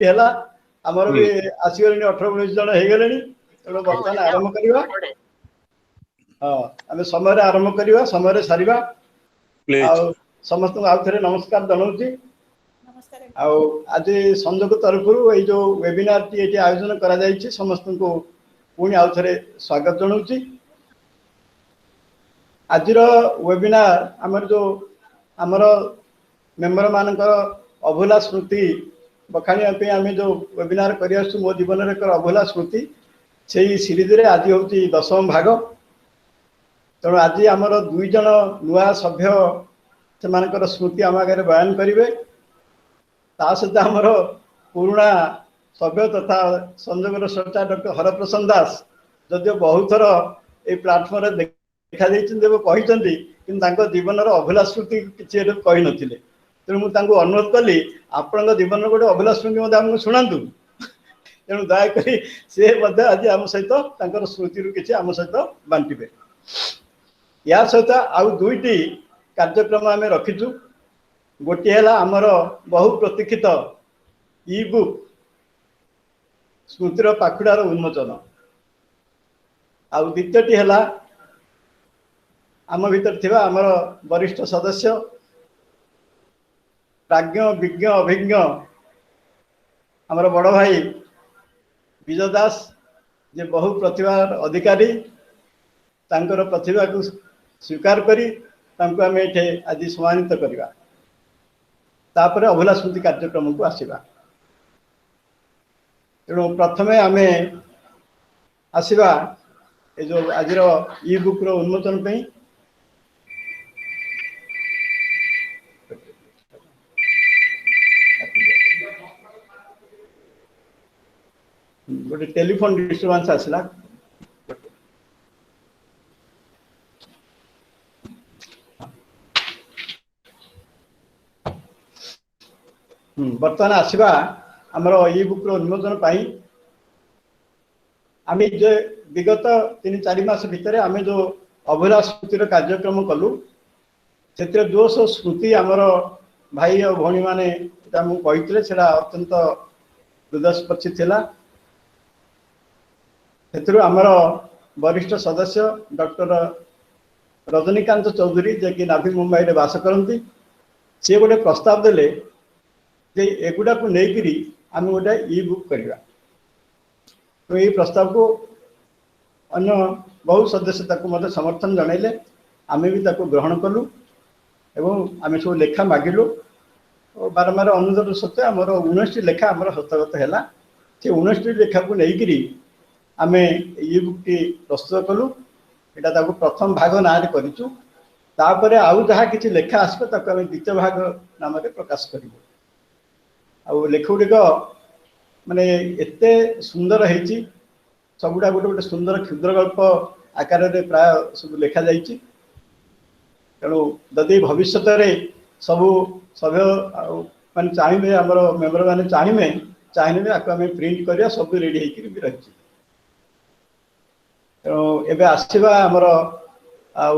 ହେଲା ଆମର भी आसीगले 18-19 जन हे गलेनी तेणु बर्तमान आरंभ करिवा हाँ आमे समय आरंभ करिवा समय सारिबा आ समस्त आउ थे नमस्कार जनाऊँगी आज संजोग तरफ ये जो वेबिनार टी आयोजन करा जायछि समस्त को पुणी आउ थे स्वागत जनाऊँगी आज वेबिनार आमर जो आमर मेंबर मानकर अभूला स्मृति बखाणी आम जो वेबिनार कर मो जीवन एक अभूला स्मृति से सीरीज रे आज हूँ 10म भाग तेणु आज आमर 2 जन नुआ सभ्य से स्मृति आम आगे बयान करेंगे ता सहित आमर पुराणा सभ्य तथा संजोगर स्रष्टा डॉक्टर हरप्रसन्न दास जदिव बहुत थर ये प्लाटफर्म देखा कहते जीवन अभूला स्मृति किसी कही न तेणु मुझे अनुरोध कली आपण जीवन गोटे अभूला स्मृति आमको शुणु तेणु दयाक सी आज आम सहित स्मृति किसी आम सहित बांटे या सहित आउ 2टी कार्यक्रम आम रखीचु गोटे है आमर बहु प्रतीक्षित ई बुक स्मृतिर पाखुड़ार उन्मोचन आउ द्वितीयटी है आम भीतर थिबा आमर वरिष्ठ सदस्य प्राज्ञ विज्ञ अभिज्ञ आमर बड़ भाई विजय दास जे बहु प्रतिभार अधिकारी तांकर प्रतिभा को स्वीकार करी तांको आम ये आज सम्मानित करवा तापर अभूला स्मृति कार्यक्रम को आसवा तेणु प्रथमे आम आसवा ये जो आज ई बुक रो उन्मोचन पे गोटे टेलीफोन डिस्टर्बेंस आसला बर्तमान आसवा आमर ई बुक रो उन्मोचन पाई आम जो विगत 3-4 मास भितर आम जो अभूला स्मृतिर कार्यक्रम कलु से जो सब स्मृति आमर भाई और भौणी मैंने कही से अत्यंत हृदयस्पर्शी थिला से आमर वरिष्ठ सदस्य डॉक्टर रजनीकांत चौधरी जे कि नाभि मुंबई में बास करती सी गोटे प्रस्ताव देले जे एगुड़ा को लेकिरी आम गोटे ई बुक करवा तो ये प्रस्ताव को अन्य बहु सदस्य मत समर्थन जनइले आम भी ग्रहण कलु एवं आम सब लेखा मागिलु और बारंबार अनुरोध सत्वे आमर 19टी लेखा आमर हस्तगत है से 19टी लेखा को लेकिरी आम ई बुक टी प्रस्तुत कलु यहाँ प्रथम भाग ना करूँ तापर आउ जहाँ किसी लेखा आसो ताको आम द्वितीय भाग नाम प्रकाश करूँ आ लेख गुड़िक माने एते सुंदर है सबुटा गोटे गोटे सुंदर क्षुद्र गल्प आकार में प्राय सब लिखा जाइए तेणु जदि भविष्य सबू सभ्य मान चाहिए आम मेम्बर मैंने चाहिए आपको आम प्रिंट करवा सब रेडी होकर रही तेणु एवं आसवा आमर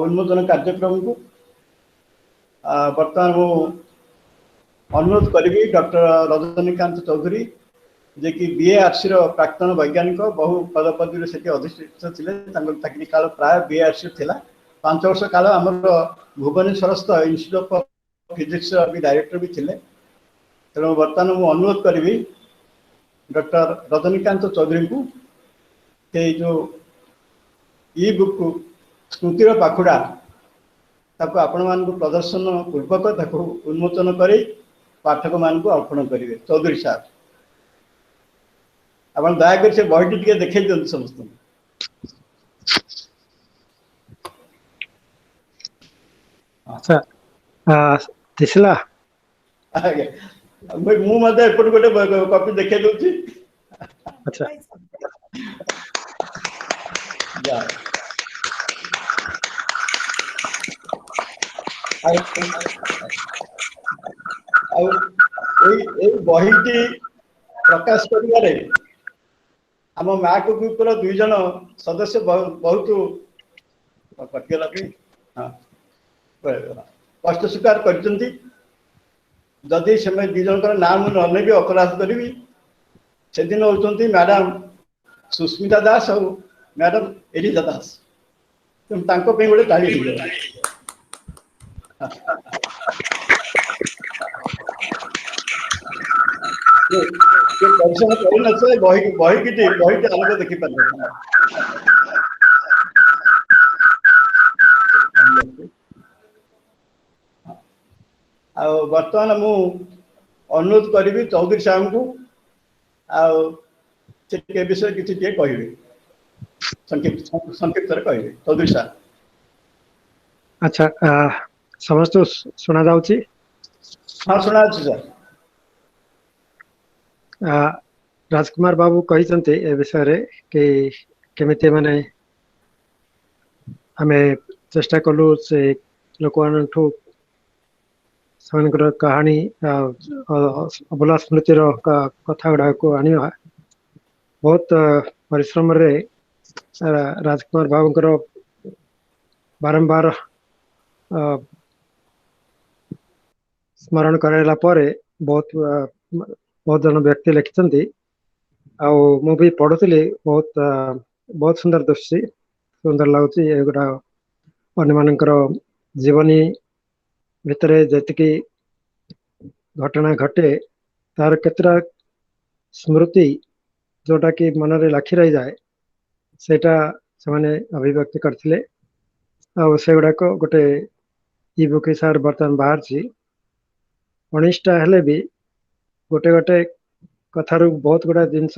उन्मोचन कार्यक्रम को बर्तमान मु अनुरोध करी डॉक्टर रजनीकांत चौधरी जे कि बीएआरसी प्राक्तन वैज्ञानिक बहु पदपदवी से अधिष्ठित थे काल प्राय बीएआरसी थिला 5 वर्ष काल आम भुवनेश्वरस्थ इंस्टीट्यूट ऑफ फिजिक्स भी डायरेक्टर भी थिले तेणु बर्तमान मु अनुरोध करी डॉक्टर रजनीकांत चौधरी को जो ई बुक स्मृतिर पाखुड़ा ताको आपण मान प्रदर्शन पूर्वक ताको उन्मोचन कर पाठक मान अर्पण करेंगे चौधरी साहब आप दयाक से बहीटी टे देखे दिखाई समस्त दिसला मुझे एपट गोटे कॉपी देखे दूसरी अच्छा बहीटी प्रकाश करिवारे आम मैक ग्रुप 2 जन सदस्य बहुत कटिगला कि हाँ कष्ट स्वीकार करजदी से 2 जन नाम मुझे अपराध करी से दिन होती मैडम सुस्मिता दास और मैडम एलिजा दास तेणु गोटे ताली परिश्रम कर बही आलोक देखी पारे बर्तमान मु अनुरोध करी चौधरी साहब को के विषय किसी कहे संक्षिप्त कहे चौधरी साहब। अच्छा समस्त सुना जाउची? हाँ सुना सर। राजकुमार बाबू कही ए विषय रे कि केमिति माने आमे चेष्टा कलु से लोक कहानी अबला स्मृतिर कथा गुड़ा को आनिवा बहुत परिश्रम रे राजकुमार बाबू बारंबार स्मरण कराइला परे बहुत जन व्यक्ति लिखिं मु भी पढ़ुली बहुत सुंदर दृश्य सुंदर लगुच एगुड़ा अन्य जीवनी भितरे जतिकी घटना घटे तार केतरा स्मृति जोटा कि मन रे लाखी रही जाए सेटा से अभिव्यक्ति करथिले से गुड़ाक गोटे ई बुक हिसाब बर्तमान बाहर 19टा हेले भी गोटे गोटे कथारू बहुत गुड़ा जिनस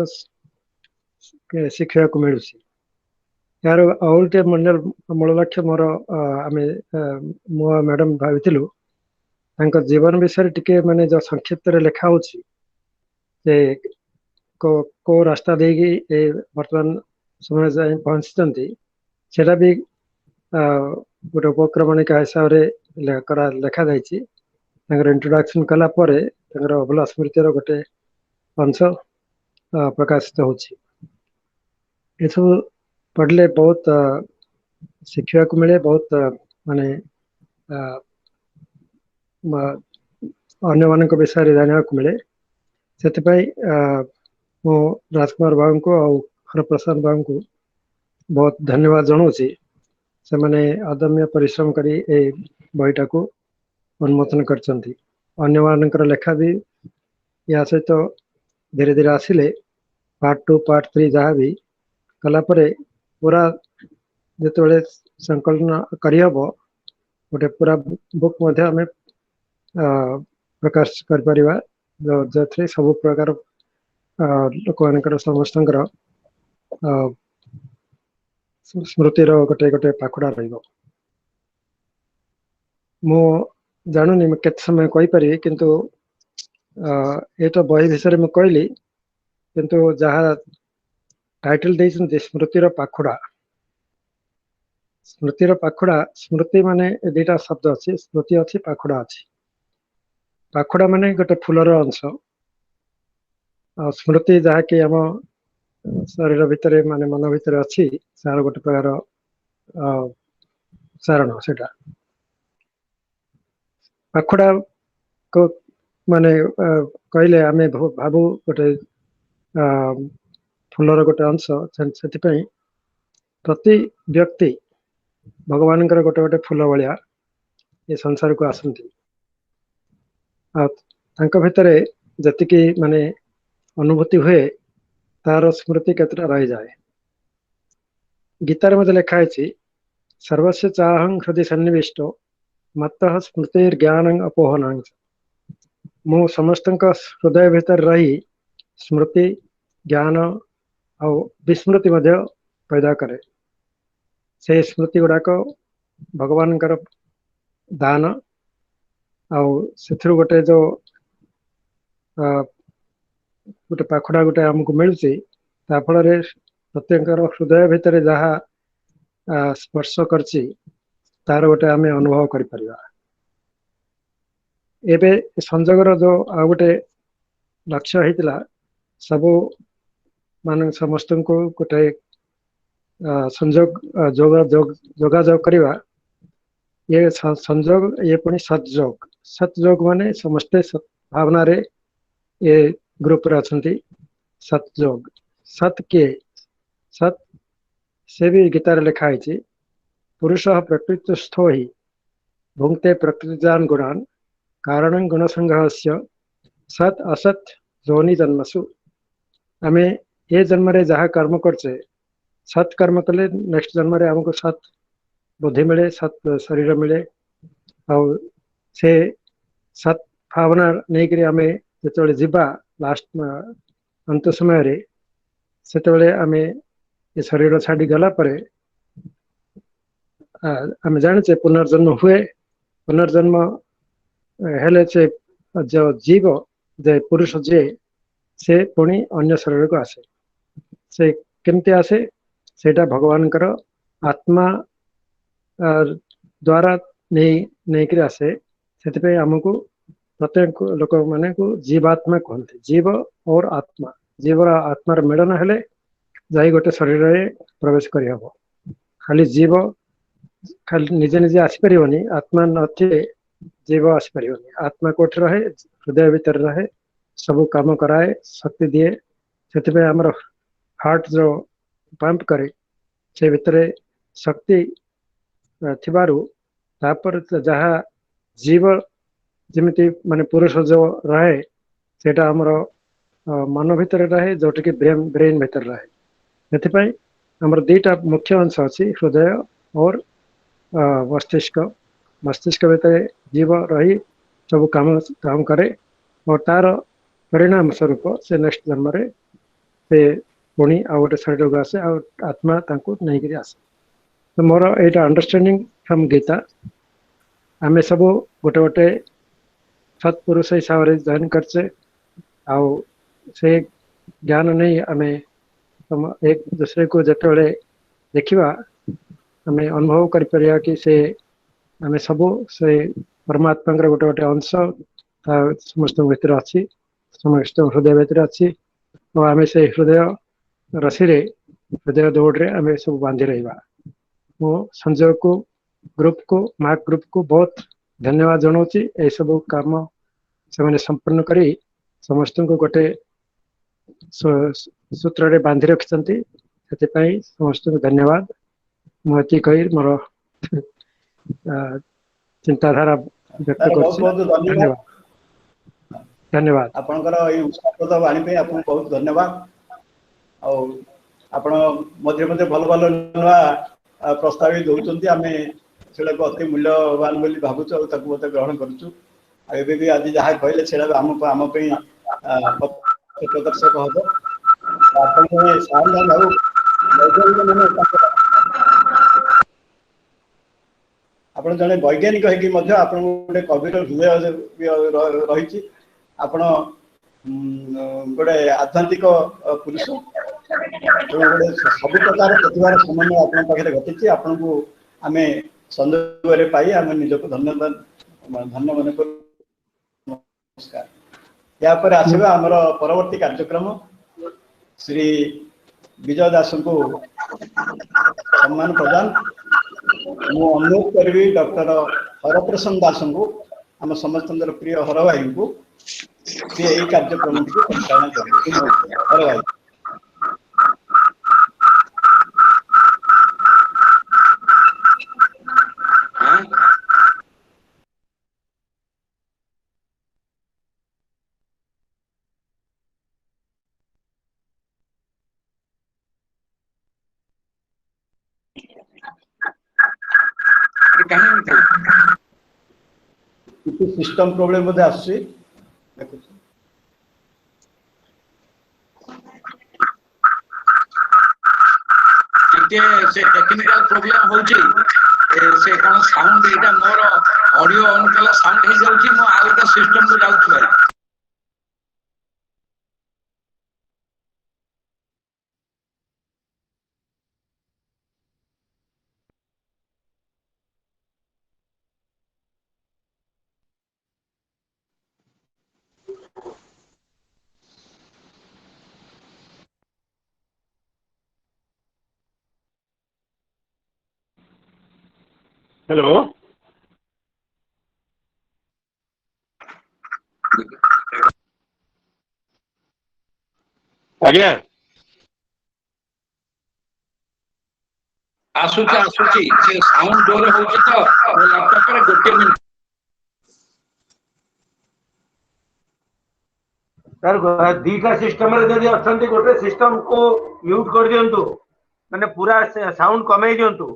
शिखा को मिलू यार आउटे मूल लक्ष्य मोर आम मु मैडम भाविलु जीवन विषय टिके माने जो संक्षिप्त रे लिखा होची को रास्ता देगी वर्तमान समय जाए पहुंचती सेटा भी गोटे उपक्रमणिका हिसाब से लिखा जाइए इंट्रोडक्शन कला परे अबला स्मृतिर गोटे अंश प्रकाशित होची सब पढ़ले बहुत शिक्षा को मिले बहुत माने अन्य मान विषय जाना को मिले से मो राजकुमार बाबू को और हरप्रसाद बाबू को बहुत धन्यवाद जनाऊँगी से माने अदम्य परिश्रम करी ए बहीटा को उन्मोचन करछंती अन्य मानकर लेखा भी या सहित तो धीरे धीरे आसिले पार्ट 2 पार्ट 3 जहाँ भी कला परे पूरा जिते संकलन करहब गोटे पूरा बुक आम प्रकाश कर जो सब प्रकार लोक मान समस्त स्मृतिर गोटे गोटे पाखुड़ा रहिबो मो जानूनी केत समय कही पारि किंतु ये तो बही विषय में कहली किंतु जहाँ टाइटल देइछन्ति स्मृतिर पाखुड़ा स्मृति माने दुईटा शब्द अच्छी स्मृति अच्छी पाखुड़ा अच्छी पाखुड़ा माने गोटे फूलर अंश स्मृति जहाँकि आम शरीर भितर माने मन भितर अच्छी सार गोटे प्रकार चारण सेटा पाखुड़ा को माने कहले आमे भावु गोटे फूलर गोटे अंश से प्रति व्यक्ति भगवान गोटे गोटे फूल भाया ये संसार को आसती भितर जतिकी माने अनुभूति हुए तार स्मृति केतटा रही जाए गीतार मध्य लिखाई सर्वस्य चाहं हृदय सन्निविष्टो मत स्मृतिर्ज्ञान अपोहन मु समस्त हृदय भीतर रही स्मृति ज्ञान और विस्मृति मध्य पैदा करे से स्मृति गुड़ाक भगवान दान आउ गोटे जो गोटे पाखुड़ा गोटे आमको मिलूँ फल प्रत्येक हृदय भितर जहाँ स्पर्श करछि तार गोटे आम अनुभव कर संजोगर जो आ गोटे लक्ष्य होता सबू मान समस्त को गोटे संजोग जोगाजोग करवा ये संजोग ये पुणी सतजोग माने समस्ते भावना रे ये ग्रुप रे अछंती सतयोग सत किए सत से भी गीतार लिखा है पुरुष प्रकृतिस्थो ही भुंक्ते प्रकृतिजान गुणान कारण गुण संग्रह सत असत जोनि जन्मसु आम ये जन्म जहाँ कर्म करचे सत कर्म कले नेक्स्ट जन्म आमको सत बुद्धि मिले सत शरीर मिले और से सत भावना नहीं करी आमे जो जीवा लास्ट अंत समय से आम ये शरीर छाड़ी गला परे आम जाने पुनर्जन्म हुए पुनर्जन्म हेले से जो जीव जे पुरुष जे से पुणी अन्य शरीर को आसे से केमती आसे सेटा भगवान कर आत्मा द्वारा नहीं करी आसे से आमको प्रत्येक लोक मान को जीवात्मा कहते जीव और आत्मा जीवर आत्मार मिलन हेले जाई गोटे शरीर में प्रवेश कर हब खाली जीव खाली निजे निजे आसपार आत्मा नथिले जीव आसपार आत्मा कोठ रहे हृदय भीतर रहे सब काम कराए शक्ति दिए से आमर हार्ट जो पंप करे से भितर शक्ति थिबारु तापर जहाँ जीव जमीती माने पुरुष जो रहे सेटा आमर मन भीतर रहे जोटा कि ब्रेन भीतर रहे से आमर दुईटा मुख्य अंश अच्छी हृदय और मस्तिष्क मस्तिष्क भीतर जीव रही सब काम करे और तार परिणाम स्वरूप से नेक्स्ट जन्म से पुणी आ गए शरीर को आसे आत्मा नहीं करी आसे तो मोर यहाँ अंडरस्टैंडिंग फ्रॉम गीता आम सब गोटे गोटे सत्पुरुष हिसाब से जॉइन करचे आउ से ज्ञान नहीं आम एक दूसरे को जिते देखा आम अनुभव कर कि से आम सब से परमात्मा गोटे गोटे अंश समस्त भीतर अच्छी समस्त हृदय भीतर अच्छी और आम से हृदय रसी हृदय दौड़ आम सब बांधि रहा मो संजय को ग्रुप को मार्क ग्रुप को बहुत धन्यवाद जनाऊँगी ये सब काम से संपूर्ण करी समस्त को गोटे सूत्र बांधि रखिंट से समस्त को धन्यवाद मुझे कही मोर चिंताधारा व्यक्त बहुत बहुत कर धन्यवाद धन्यवाद आपनकर ये उत्साहप्रद वाणी पे आपको बहुत धन्यवाद और आपण मध्य मध्य भल भल नुआ प्रस्ताव दौरान आम से अति मूल्यवान बोली भावुँ और ग्रहण करुँ एवं भी आज जहाँ कहले से आम प्रदर्शक हम आप जड़े वैज्ञानिक गोटे कविर हृदय रही आपण गोटे आध्यात्मिक पुरुष गोटे सब प्रकार प्रतिभार समन्वय आप पाखे घटी आपन को आम संजोग पाई आम निजक धन्यवाद धन्य मन कर नमस्कार यापर आसवा आमर परवर्ती कार्यक्रम श्री विजय दास को सम्मान प्रदान मु अनुरोध करी डॉक्टर हरप्रसन्न दास को आम समस्त प्रिय हर भाई को सी यही कार्यक्रम को परिचालन कर हर भाई सिस्टम प्रॉब्लम बोधे आसुची से टेक्निकल प्रॉब्लम होची से कोन sound Etah more audio on कला साउंड हे जाउची मो आउटा सिस्टम को जाउछ भाई हेलो ଆଜ୍ଞା ଆସୁଛି ସେ ସାଉଣ୍ଡ ଜୋରେ ହଉଛି ତ ମୋ ଲାପଟପରେ ଗୋଟେ ମିନିଟ। ସାର୍ ଦିଟା ସିଷ୍ଟମରେ ଯଦି ଅଛନ୍ତି ଗୋଟେ ସିଷ୍ଟମ କୁ ମ୍ୟୁଟ କରିଦିଅନ୍ତୁ, ମାନେ ପୁରା ସାଉଣ୍ଡ କମେଇ ଦିଅନ୍ତୁ।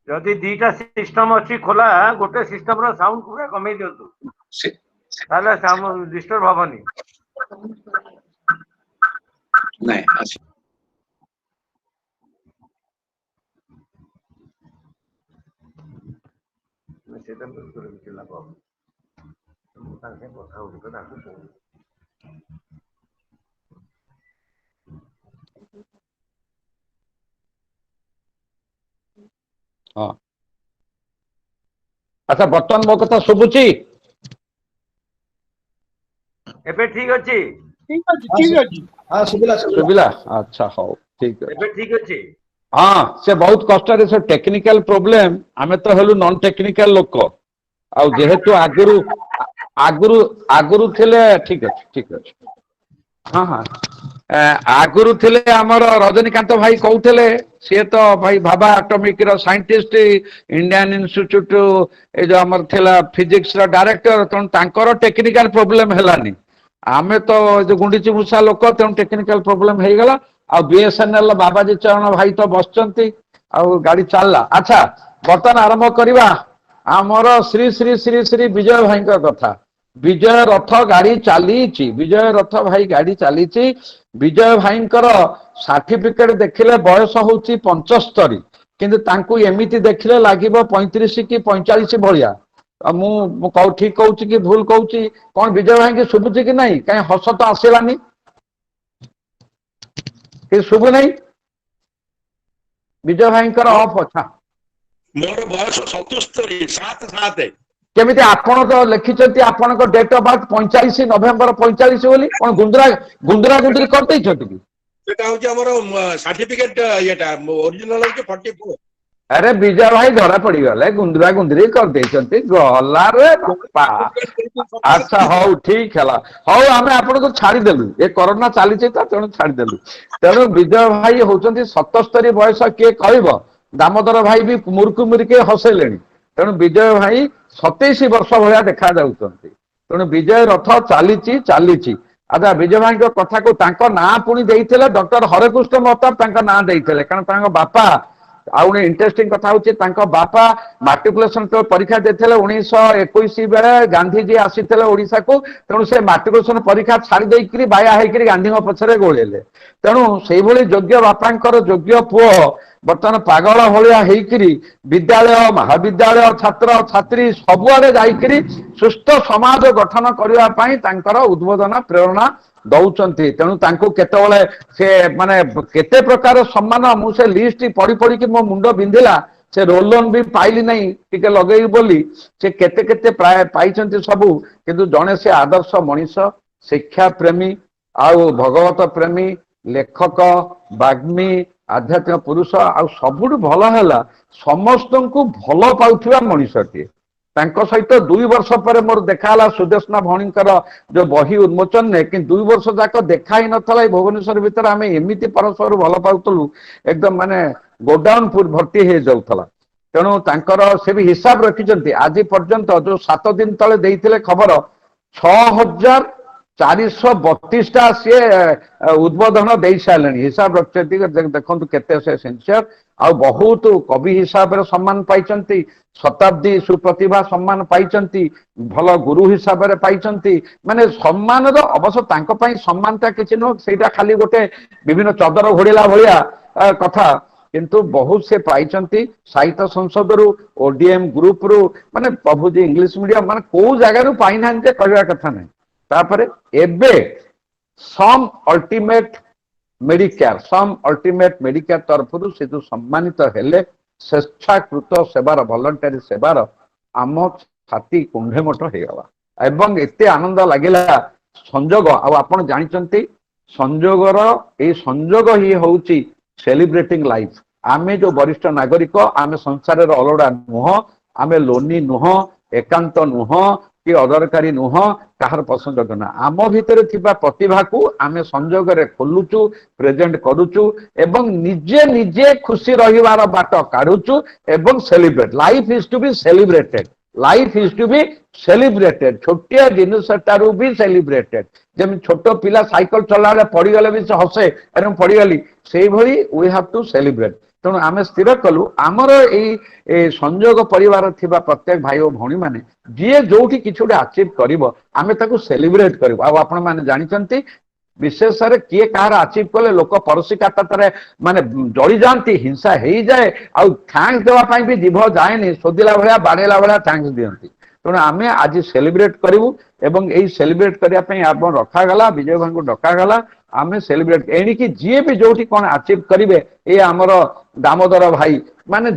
ଯଦି ଦିଟା ସିଷ୍ଟମ ଅଛି ଖୋଲା, ଗୋଟେ ସିଷ୍ଟମ ର ସାଉଣ୍ଡ ପୁରା କମେଇ ଦିଅନ୍ତୁ, ତାହେଲେ ଡିଷ୍ଟର୍ବ ହବନି। ନାଇଁ ଆସ ସେଟା କିଛି ଲାଭ ମୁଁ ତାଙ୍କ କଥା ହଉଛି ତ ତାଙ୍କୁ। ହଁ ଆଚ୍ଛା, ବର୍ତ୍ତମାନ ମୋ କଥା ଶୁଭୁଛି? ଏବେ ଠିକ ଅଛି। ହଁ ଶୁଭିଲା ଶୁଭିଲା। ଶୁଭିଲା? ଆଚ୍ଛା ହଉ, ଠିକ ଅଛି। ଏବେ ଠିକ ଅଛି। ହଁ, ସେ ବହୁତ କଷ୍ଟରେ, ସେ ଟେକ୍ନିକାଲ ପ୍ରୋବ୍ଲେମ, ଆମେ ତ ହେଲୁ ନନ୍ ଟେକ୍ନିକାଲ ଲୋକ, ଆଉ ଯେହେତୁ ଆଗରୁ ଥିଲେ, ଠିକ ଅଛି। ହଁ ହଁ, ଆଗରୁ ଥିଲେ ଆମର ରଜନୀକାନ୍ତ ଭାଇ କହୁଥିଲେ, ସିଏ ତ ଭାଇ ଭାବା ଆଟମିକ ର ସାଇଣ୍ଟିଷ୍ଟ, ଇଣ୍ଡିଆନ ଇନଷ୍ଟିଚ୍ୟୁଟ ଏ ଯୋଉ ଆମର ଥିଲା ଫିଜିକ୍ସ ର ଡାଇରେକ୍ଟର, ତେଣୁ ତାଙ୍କର ଟେକ୍ନିକାଲ ପ୍ରୋବ୍ଲେମ ହେଲାନି। ଆମେ ତ ଯୋଉ ଗୁଣ୍ଡିଚି ମୂଷା ଲୋକ, ତେଣୁ ଟେକ୍ନିକାଲ ପ୍ରୋବ୍ଲେମ ହେଇଗଲା। ଆଉ ବିଏସଏନଏଲ ବାବାଜୀ ଚରଣ ଭାଇ ତ ବସିଛନ୍ତି, ଆଉ ଗାଡି ଚାଲିଲା। ଆଚ୍ଛା, ବର୍ତ୍ତମାନ ଆରମ୍ଭ କରିବା ଆମର ଶ୍ରୀ ଶ୍ରୀ ଶ୍ରୀ ଶ୍ରୀ ବିଜୟ ଭାଇଙ୍କ କଥା। ବିଜୟ ରଥ ଗାଡି ଚାଲିଛି, ବିଜୟ ରଥ ଭାଇ ଗାଡି ଚାଲିଛି। ବିଜୟ ଭାଇଙ୍କର ସାର୍ଟିଫିକେଟ ଦେଖିଲେ ବୟସ ହଉଛି 75, କିନ୍ତୁ ତାଙ୍କୁ ଏମିତି ଦେଖିଲେ ଲାଗିବ 35 କି 45 ଭଳିଆ। ଆଉ ମୁଁ ଠିକ କହୁଛି କି ଭୁଲ କହୁଛି? କଣ ବିଜୟ ଭାଇଙ୍କୁ ଶୁଭୁଛି କି ନାଇଁ? କାହିଁ ହସ ତ ଆସିଲାନି, କିଛି ଶୁଭୁ ନାହିଁ। ବିଜୟ ଭାଇଙ୍କର ଅଫ୍ ଅଛା। ମୋର ବୟସ 77, 7/7। କେମିତି? ଆପଣ ତ ଲେଖିଛନ୍ତି ଆପଣଙ୍କ ଡେଟ୍ ଅଫ୍ ବାର୍ଥ 45 ନଭେମ୍ବର 45 ବୋଲି, କଣ ଗୁନ୍ଦରା ଗୁନ୍ଦରି କରିଦେଇଛନ୍ତି କି? ସେଟା ହଉଛି ଆମର ସାର୍ଟିଫିକେଟ, ଇଏଟା ଓରିଜିନାଲ ହଉଛି 44। ଆରେ ବିଜୟ ଭାଇ ଧରା ପଡିଗଲେ, ଗୁନ୍ଦରା ଗୁନ୍ଦରି କରିଦେଇଛନ୍ତି, ଗଲାରେ ବାପା। ଆଚ୍ଛା ହଉ, ଠିକ ହେଲା। ହଉ, ଆମେ ଆପଣଙ୍କୁ ଛାଡିଦେଲୁ, ଏ କରୋନା ଚାଲିଛି ତ, ତେଣୁ ଛାଡିଦେଲୁ। ତେଣୁ ବିଜୟ ଭାଇ ହଉଛନ୍ତି 77 ବୟସ, କିଏ କହିବ? ଦାମୋଦର ଭାଇ ବି ମୁରୁକୁ ମୁରୁକି ହସେଇଲେଣି। ତେଣୁ ବିଜୟ ଭାଇ 27 ବର୍ଷ ଭଳିଆ ଦେଖା ଯାଉଛନ୍ତି। ତେଣୁ ବିଜୟ ରଥ ଚାଲିଛି। ଆଚ୍ଛା, ବିଜୟ ଭାଇଙ୍କ କଥାକୁ, ତାଙ୍କ ନାଁ ପୁଣି ଦେଇଥିଲେ ଡକ୍ଟର ହରେକୃଷ୍ଣ ମହତାବ, ତାଙ୍କ ନାଁ ଦେଇଥିଲେ, କାରଣ ତାଙ୍କ ବାପା, ଆଉ ଗୋଟେ ଇଣ୍ଟରେଷ୍ଟିଂ କଥା ହଉଛି, ତାଙ୍କ ବାପା ମାଟ୍ରିକୁଲେସନ ପରୀକ୍ଷା ଦେଇଥିଲେ 1921 ବେଳେ, ଗାନ୍ଧିଜୀ ଆସିଥିଲେ ଓଡିଶାକୁ। ତେଣୁ ସେ ମାଟ୍ରିକୁଲେସନ ପରୀକ୍ଷା ଛାଡି ଦେଇକିରି ବାୟା ହେଇକିରି ଗାନ୍ଧୀଙ୍କ ପଛରେ ଗୋଳେଇଲେ। ତେଣୁ ସେଇଭଳି ଯୋଗ୍ୟ ବାପାଙ୍କର ଯୋଗ୍ୟ ପୁଅ ବର୍ତ୍ତମାନ ପାଗଳ ଭଳିଆ ହେଇକିରି ବିଦ୍ୟାଳୟ, ମହାବିଦ୍ୟାଳୟ, ଛାତ୍ରଛାତ୍ରୀ ସବୁଆଡେ ଯାଇକିରି ସୁସ୍ଥ ସମାଜ ଗଠନ କରିବା ପାଇଁ ତାଙ୍କର ଉଦ୍ବୋଧନ ପ୍ରେରଣା ଦଉଛନ୍ତି। ତେଣୁ ତାଙ୍କୁ କେତେବେଳେ ସେ ମାନେ କେତେ ପ୍ରକାର ସମ୍ମାନ, ମୁଁ ସେ ଲିଷ୍ଟ ପଢିକି ମୋ ମୁଣ୍ଡ ବିନ୍ଧିଲା। ସେ ରୋଲନ ବି ପାଇଲି ନାହିଁ ଟିକେ ଲଗେଇବି ବୋଲି, ସେ କେତେ ପ୍ରାୟ ପାଇଛନ୍ତି ସବୁ। କିନ୍ତୁ ଜଣେ ସେ ଆଦର୍ଶ ମଣିଷ, ଶିକ୍ଷା ପ୍ରେମୀ, ଆଉ ଭଗବତ ପ୍ରେମୀ, ଲେଖକ, ବାଗ୍ମୀ, ଆଧ୍ୟାତ୍ମିକ ପୁରୁଷ, ଆଉ ସବୁଠୁ ଭଲ ହେଲା ସମସ୍ତଙ୍କୁ ଭଲ ପାଉଥିବା ମଣିଷଟିଏ। ତାଙ୍କ ସହିତ 2 ବର୍ଷ ପରେ ମୋର ଦେଖା ହେଲା ସୁଦେଷ୍ଣା ଭଉଣୀଙ୍କର ଯୋଉ ବହି ଉନ୍ମୋଚନରେ, କିନ୍ତୁ 2 ବର୍ଷ ଯାକ ଦେଖା ହିଁ ନଥିଲା। ଏଇ ଭୁବନେଶ୍ୱର ଭିତରେ ଆମେ ଏମିତି ପରସ୍ପର ଭଲ ପାଉଥିଲୁ, ଏକଦମ ମାନେ ଗୋଡାଉନ ଭର୍ତ୍ତି ହେଇଯାଉଥିଲା। ତେଣୁ ତାଙ୍କର ସେ ବି ହିସାବ ରଖିଛନ୍ତି, ଆଜି ପର୍ଯ୍ୟନ୍ତ ଯୋଉ 7 ଦିନ ତଳେ ଦେଇଥିଲେ ଖବର, 6432ଟା ସିଏ ଉଦ୍ବୋଧନ ଦେଇ ସାରିଲେଣି। ହିସାବ ରଖିଛନ୍ତି, ଦେଖନ୍ତୁ କେତେ ସେ ସିନସିୟର। ଆଉ ବହୁତ କବି ହିସାବରେ ସମ୍ମାନ ପାଇଛନ୍ତି, ଶତାବ୍ଦୀ ସୁପ୍ରତିଭା ସମ୍ମାନ ପାଇଛନ୍ତି, ଭଲ ଗୁରୁ ହିସାବରେ ପାଇଛନ୍ତି। ମାନେ ସମ୍ମାନର ଅବଶ୍ୟ ତାଙ୍କ ପାଇଁ ସମ୍ମାନଟା କିଛି ନୁହଁ, ସେଇଟା ଖାଲି ଗୋଟେ ବିଭିନ୍ନ ଚଦର ଘୋଡିଲା ଭଳିଆ କଥା। କିନ୍ତୁ ବହୁତ ସେ ପାଇଛନ୍ତି ସାହିତ୍ୟ ସଂସଦରୁ, ଓଡିଏମ ଗ୍ରୁପରୁ, ମାନେ ପ୍ରଭୁଜୀ ଇଂଲିଶ ମିଡିୟମ, ମାନେ କୋଉ ଜାଗାରୁ ପାଇନାହାନ୍ତି ଯେ କହିବା କଥା ନାହିଁ। ତାପରେ ଏବେ ସମ୍ ଅଲ୍ଟିମେଟ ମେଡିକେୟାର ତରଫରୁ ସେ ଯୋଉ ସମ୍ମାନିତ ହେଲେ, ସ୍ୱେଚ୍ଛାକୃତ ସେବାର, ଭଲଣ୍ଟାରୀ ସେବାର, ଆମ ଛାତି କୁଣ୍ଢେମୋଟ ହେଇଗଲା। ଏବଂ ଏତେ ଆନନ୍ଦ ଲାଗିଲା। ସଂଯୋଗ, ଆଉ ଆପଣ ଜାଣିଛନ୍ତି ସଂଯୋଗର, ଏଇ ସଂଯୋଗ ହିଁ ହଉଛି ସେଲିବ୍ରେଟିଂ ଲାଇଫ। ଆମେ ଯୋଉ ବରିଷ୍ଠ ନାଗରିକ, ଆମେ ସଂସାରରେ ଅଲୋଡା ନୁହଁ, ଆମେ ଲୋନି ନୁହଁ, एकांत नुह कि अदरकारी नुह कहार पसंद ना आम भितर थिबा प्रतिभा को आमे संजोग रे खोलुचु प्रेजेंट करूचु एवं निजे निजे खुशी रहिवार बाट काढुचु एवं celebrate life is to be celebrated life is to be celebrated छोटिया जिनसटारू भी सेलिब्रेटेड जब छोट पिला साइकिल चला पड़गले भी से हसे एवं पड़गली से भली वी हैव टू सेलिब्रेट तेणु आम स्थिर कलु आमर ए संजोग परिवार थिबा प्रत्येक भाई और भौणी माने जी जोठी किछि गोटे अचीव करिवो आमे ताकू सेलिब्रेट करिवो आ आपण माने जानिचंती विशेष किए कहार अचीव कले लोक पड़ोशी काटारे माने जड़ी जाती हिंसा हो जाए आउ थैंक्स देवाई भी जीभ जाए शोधिला भाया बाड़ेला भाया थैंक्स दियंती तेणु आमे आज सेलिब्रेट करूँ एवं यही सेलिब्रेट करने रखागला विजय भाई को डकागला आमे सेलिब्रेट एणिकी जी भी जो कौन अचीव करेंगे ये आमर दामोदर भाई माने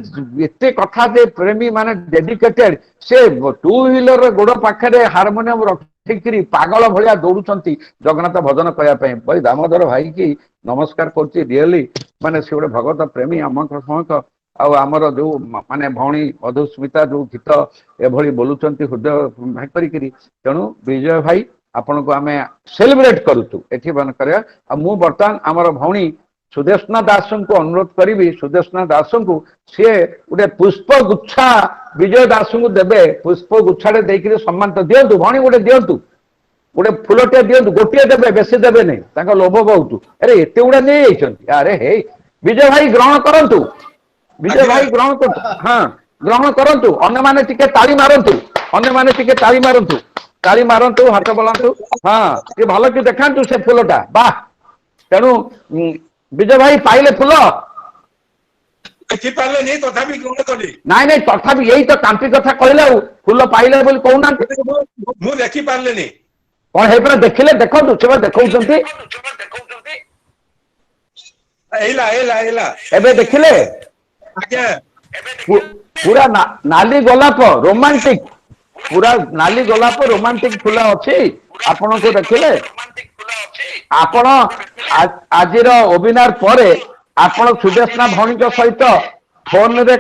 एते कथा दे प्रेमी माने डेडिकेटेड से टू व्हीलर गोड़ पाखे हारमोनियम रखिकी पागल भाया दौड़ुंट जगन्नाथ भजन करने दामोदर भाई की नमस्कार कर रियली माने से गोटे भगवत प्रेमी आम समस्त आमर जो माने भौणी मधुस्मिता जो गीत एभली बोलुंट हृदय भाई करी तेणु विजय भाई आपण को आम सेलिब्रेट करूँ एठी बन कर बर्तमान आमर भौणी सुदेशना दास को अनुरोध करी सुदेशना दास को सी गोटे पुष्प गुच्छा विजय दास को देवे पुष्प गुच्छा देकर सम्मान तो दिंतु भौणी गोटे दिंतु गोटे फुलटे दिंतु गोटे देवे बेसी देवे नहीं लोभ बहुत अरे एत गुड़ा नहीं अरे हे विजय भाई ग्रहण करूँ विजय भाई ग्रहण कर हाँ ग्रहण करूँ अन्य माने टिके ताली मारंतु अन्य माने टिके ताली मारंतु हाथ बोलांतु हाँ ये भल कि देखांतु से फुलटा वाह तेणु विजय भाई पाइले फुल नाई नाई तथापि यही तो कांति कथा कहले फुल पाइले बोली कहूना मु देखि पारलेनी कौन हे पर देखिले देखंतु से देखौचंती एला एला एला एबे देखिले आज्ञा पूरा नाली गोलाप रोमांटिक पूरा नाली गोलाप रोमांटिक फुल अच्छी आपण को देखिले आपण आजिर वेबिनार परे आपण सुदेशना भौणी सहित फोन रे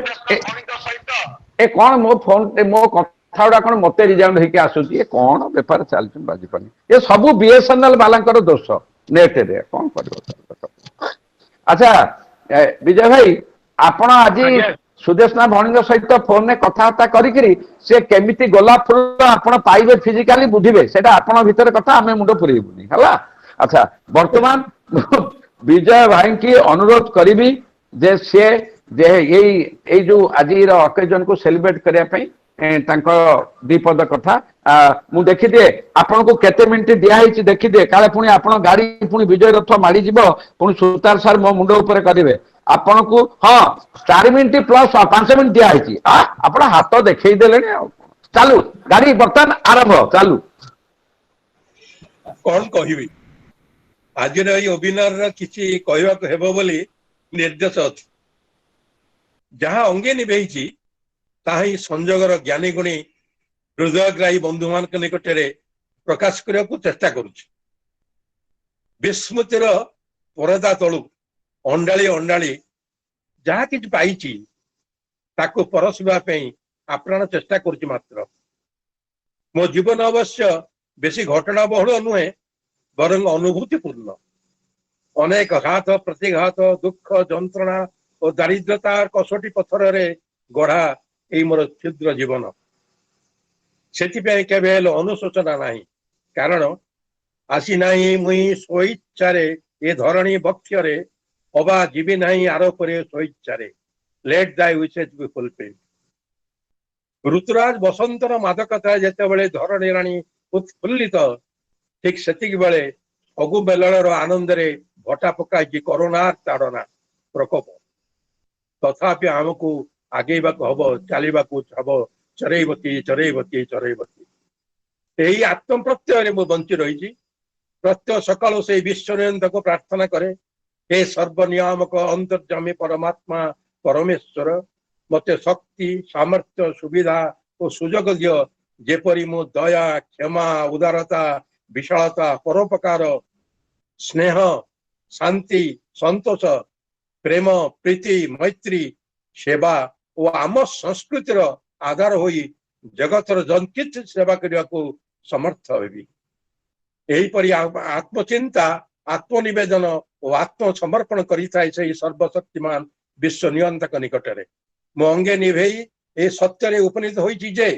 ए कौन मो फोन मो कथा गुड़ा कौन मत रिजाउंड होके आसूची कौन बेपार चलती बाजी पानी ये सब बीएसएनएल वाला दोष नेट रे कौन कर अच्छा विजय भाई आपण आज सुदेशना भौणी सहित फोन में कथबार्ता करी से केमिति गोलाप फुल आपण पाइबे फिजिकाली बुझिबे सेटा आपण भितर कथा आमे मुंड पुरेबुनी हला अच्छा वर्तमान विजय भाई की अनुरोध करी जे से जे यही जो आज अकेजन को सेलिब्रेट करने दीपद कथा मु देखी दिए आपण को केते मिनिट दिखाई देखी दिए काले पुणी आपण गाड़ी पुणी विजय रथ माड़ी जीव पुणी सुतार सार मो मुंड ऊपर करेंगे आपण को हाँ 4 मिनिट प्लस 5 मिनिट दिखाई आप हाथ देखईदे चालू गाड़ी बर्तमान आरंभ चालू कौन कहि आज वेबिनार किसी कहवाक हेबो बोली निर्देश अछि जहाँ अंगे निभेई ताही संजोगर ज्ञानी गुणी हृदयग्राही बंधु मान निकट प्रकाश करने को चेष्टा करुछि विस्मृतिर परदा तलु अंडाली अंडाली जहाँ कि पाई ताको परसवा आप्राण चेष्टा करुछि मात्र मो जीवन अवश्य बेसी घटना बहुल नुहे बरं अनुभूतिपूर्ण अनेक घात प्रतिघात दुख जंत्रणा और दारिद्रतार कसोटी पथर रे गढ़ा यही मोर क्षुद्र जीवन से केवे अनुशोचना नहीं कारण आसी नहीं मुई स्वइच्छारे ये धरणी बक्षरे अबा जीवी नहीं आरोपरे स्वइच्छारे let thy wishes be fulfil Rituraj Basantar मादकता जेते बळे धरणी राणी उत्फुल्लित ठीक सेतिक बेले अगु बेलर आनंद रे भटा पकाई कोरोना ताड़ना प्रकोप तथापि आमको आगेबाक हम चलवाक हम चरईबती चरईबती चरईबती यही आत्म प्रत्यय मु बंची रही प्रत्यय सकाल से विश्वनियंता को प्रार्थना करे हे सर्वनियामक अंतर्जामी परमात्मा परमेश्वर मते शक्ति सामर्थ्य सुविधा और सुजोग दियो जेपरी मु दया क्षमा उदारता विशालता परोपकार स्नेह शांति संतोष प्रेम प्रीति मैत्री सेवा और आम संस्कृतिर आधार होई जगतर जंकित सेवा करने को समर्थ हेबी। एहीपरि आत्मचिंता आत्मनिवेदन और आत्मसमर्पण करिथाय से सर्वशक्तिमान विश्व नियंत्रक निकटरे मो अंगे निभेई ए सत्य उपनीत होई जे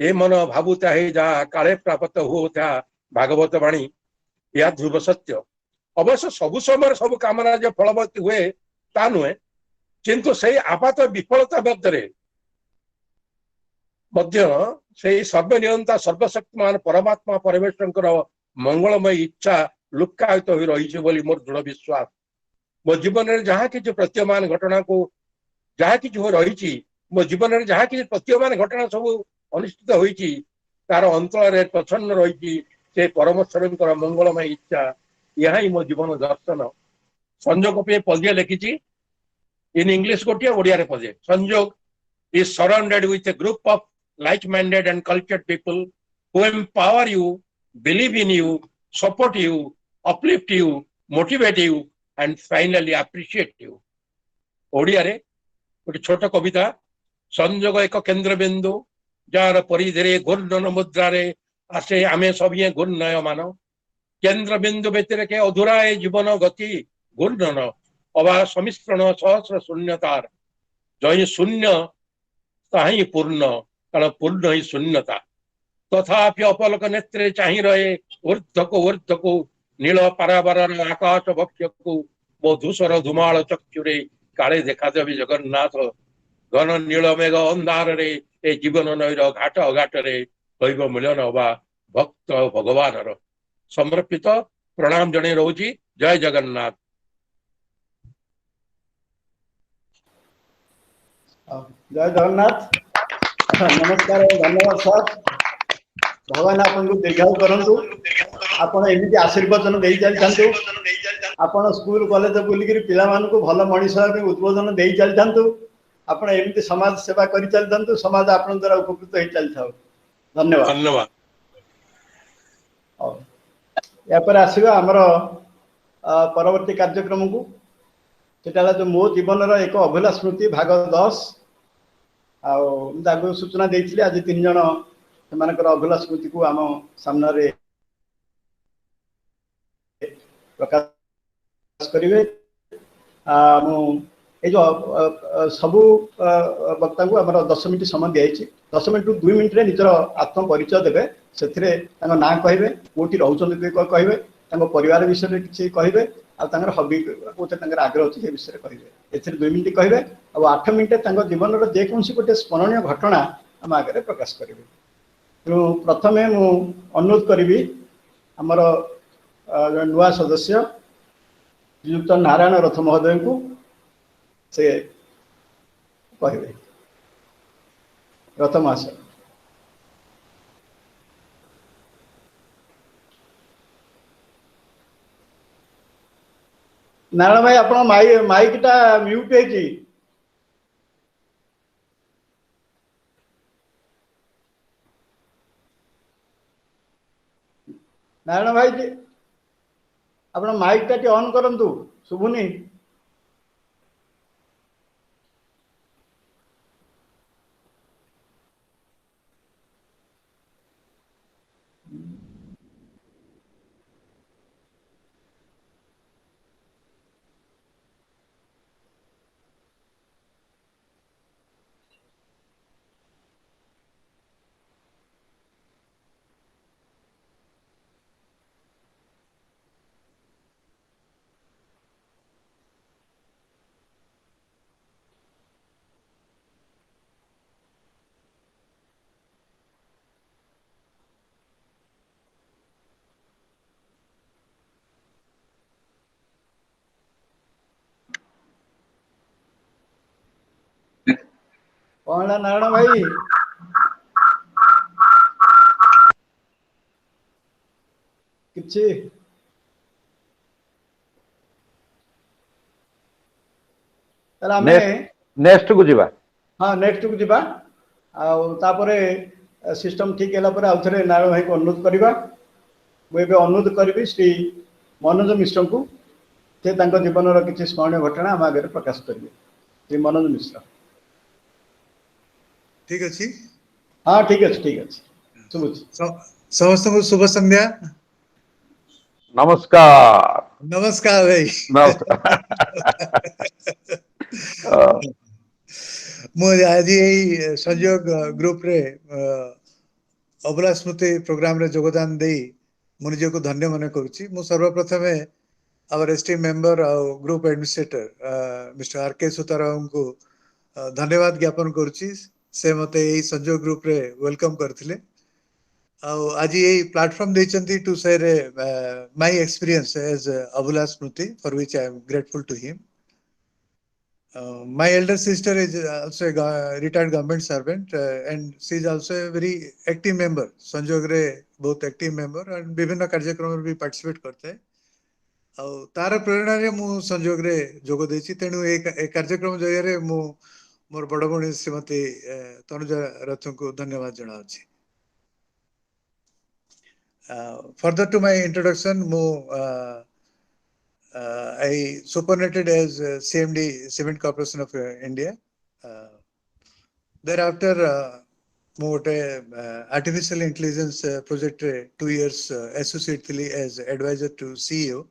ए मन भावुता हे जा काले प्राप्त होता भागवत वाणी या ध्रुव सत्य। अवश्य सबु समय सब कामना जो फलवती हुए ता नुहे किंतु से आपात विफलता मध्य से सर्वनियंता सर्वशक्तिमान परमात्मा परमेश्वर मंगलमय इच्छा लुक्कायित हो रही बोली मोर दृढ़ विश्वास। मो जीवन में जहाँ किसी प्रतीयमान घटना को जहाँ किसी हो रही मो जीवन में जहाँ किसी प्रतीयमान घटना सब अनुष्ठित होती तार अंतल प्रसन्न रही से परमेश्वर मंगलमय इच्छा यह ही मो जीवन दर्शन। संजोग पे पद्य लिखी इन इंग्लिश गोटे ओडिया पद्य। संजोग is surrounded with a group of like-minded and cultured people who empower you, believe in you, support you, uplift you, motivate you, and finally appreciate you. Odia रे गोटे छोट कविता। संजोग एक केंद्र बिंदु जार परिधि घूर्णन मुद्रा रे आसे आमे सभी घूर्णयमान केंद्र बिंदु व्यतिरेके अधूराए जीवन गति घूर्णन अवा समिश्रण सहस्र शून्यतार जय शून्य ताही पूर्ण कारण पूर्ण ही शून्यता तथापि अपलक नेत्रे चाही रहे ऊर्ध्व को नील पाराबार आकाश भक्ष्य को वो धूसर धुमाल चक्षुरे काले देखा देवी जगन्नाथ घन नील मेघ अंधार रे ए जीवन नईर घाट अघाट रे दैव मिलन हवा भक्त भगवान समर्पित प्रणाम जणे रोजी। जय जगन्नाथ। जय जगन्नाथ। नमस्कार धन्यवाद सर। भगवान आपको दीर्घायु करंतु आपण एमती आशीर्वादन दे चलतु आपण स्कूल कॉलेज बुलिक पिला मानकु भल मनीष उद्बोधन दे चलतु आपण एमती समाज सेवा कर चलतु समाज आपण द्वारा उपकृत हो चल था। धन्यवाद धन्यवाद। यापर आसवा आमर परवर्ती कार्यक्रम को सेटा जो मो जीवन एक अभूला स्मृति भाग 10 आगु सूचना देती आज 3 जन से अभूला स्मृति को आम सामने प्रकाश करेंगे। जो सबू वक्ता को आम 10 मिनट समय दिखाई 10 मिनट 2 मिनट निजर आत्म परिचय देवे से ना कहे कौटी रोचे कहे परिवार विषय किसी कहे हबी कौन आग्रह अच्छे से विषय कहे ए 2 मिनट कहे और 8 मिनट जीवन जेकोसी गोटे स्मरणीय घटना आम आगे प्रकाश करेंगे। तेणु प्रथम मु अनुरोध करी आमर नुआ सदस्य श्रीयुक्त नारायण रथ महोदय को से कहे। रथ महाशय। नारायण भाई आप माइकटा म्यूट है। नारायण भाई जी आप माइकटा टी ऑन करंतु शुभुनी। कौन नारायण भाई किछि नेक्स्ट को जीवा। हाँ नेक्स्ट को जीवा तापरे सिस्टम ठीक है आउ थे नारायण भाई को अनुरोध करवा। मुझे अनुरोध करी श्री मनोज मिश्र को से जीवन किसी स्मरणीय घटना आम आगे प्रकाश करेंगे। श्री मनोज मिश्र। ठीक अच्छी हाँ ठीक अच्छे ठीक अच्छे शुभुच समस्त को शुभ संध्या। नमस्कार। नमस्कार भाई। नमस्कार। ମୁଁ ଆଜି ଏଇ ସଂଯୋଗ ଗ୍ରୁପ ରେ ଅବଲା ସ୍ମୃତି ପ୍ରୋଗ୍ରାମ ରେ ଯୋଗଦାନ ଦେଇ ମୁଁ ନିଜକୁ ଧନ୍ୟ ମନେ କରୁଛି। ମୁଁ ସର୍ବପ୍ରଥମେ our esteemed member ଆଉ ଗ୍ରୁପ ଆଡମିନିଷ୍ଟ୍ରେଟର ମିଷ୍ଟର ଆର କେ ସୁତାରାଙ୍କୁ ଧନ୍ୟବାଦ ଜ୍ଞାପନ କରୁଛି। ସେ ମତେ ଏଇ ସଂଯୋଗ ଗ୍ରୁପ ରେ ୱେଲକମ କରିଥିଲେ। ଆଉ ଆଜି ଏଇ ପ୍ଲାଟଫର୍ମ ଦେଇଛନ୍ତି ଟୁ ସେୟାର ମାଇ ଏକ୍ସପିରିଏନ୍ସ ଏଜ ଅଭୁଲା ସ୍ମୃତି ଫର which I am grateful to him. My elder sister is also a retired government servant and she is also a very active member. संजोग रे बहुत active member and विभिन्न कार्यक्रम में भी participate करते हैं। ଆଉ ତାର ପ୍ରେରଣାରେ ମୁଁ ସଂଯୋଗରେ ଯୋଗ ଦେଇଛି। ତେଣୁ ଏ କାର୍ଯ୍ୟକ୍ରମ ଜରିଆରେ ମୁଁ ମୋର ବଡ଼ ଭଉଣୀ ଶ୍ରୀମତୀ ତନୁଜା ରଥଙ୍କୁ ଧନ୍ୟବାଦ ଜଣାଉଛି। Further to my introduction, I superannuated as CMD Cement Corporation of India. Thereafter, ମୁଁ ଗୋଟେ artificial intelligence project ରେ 2 years associate ଥିଲି as advisor to CEO.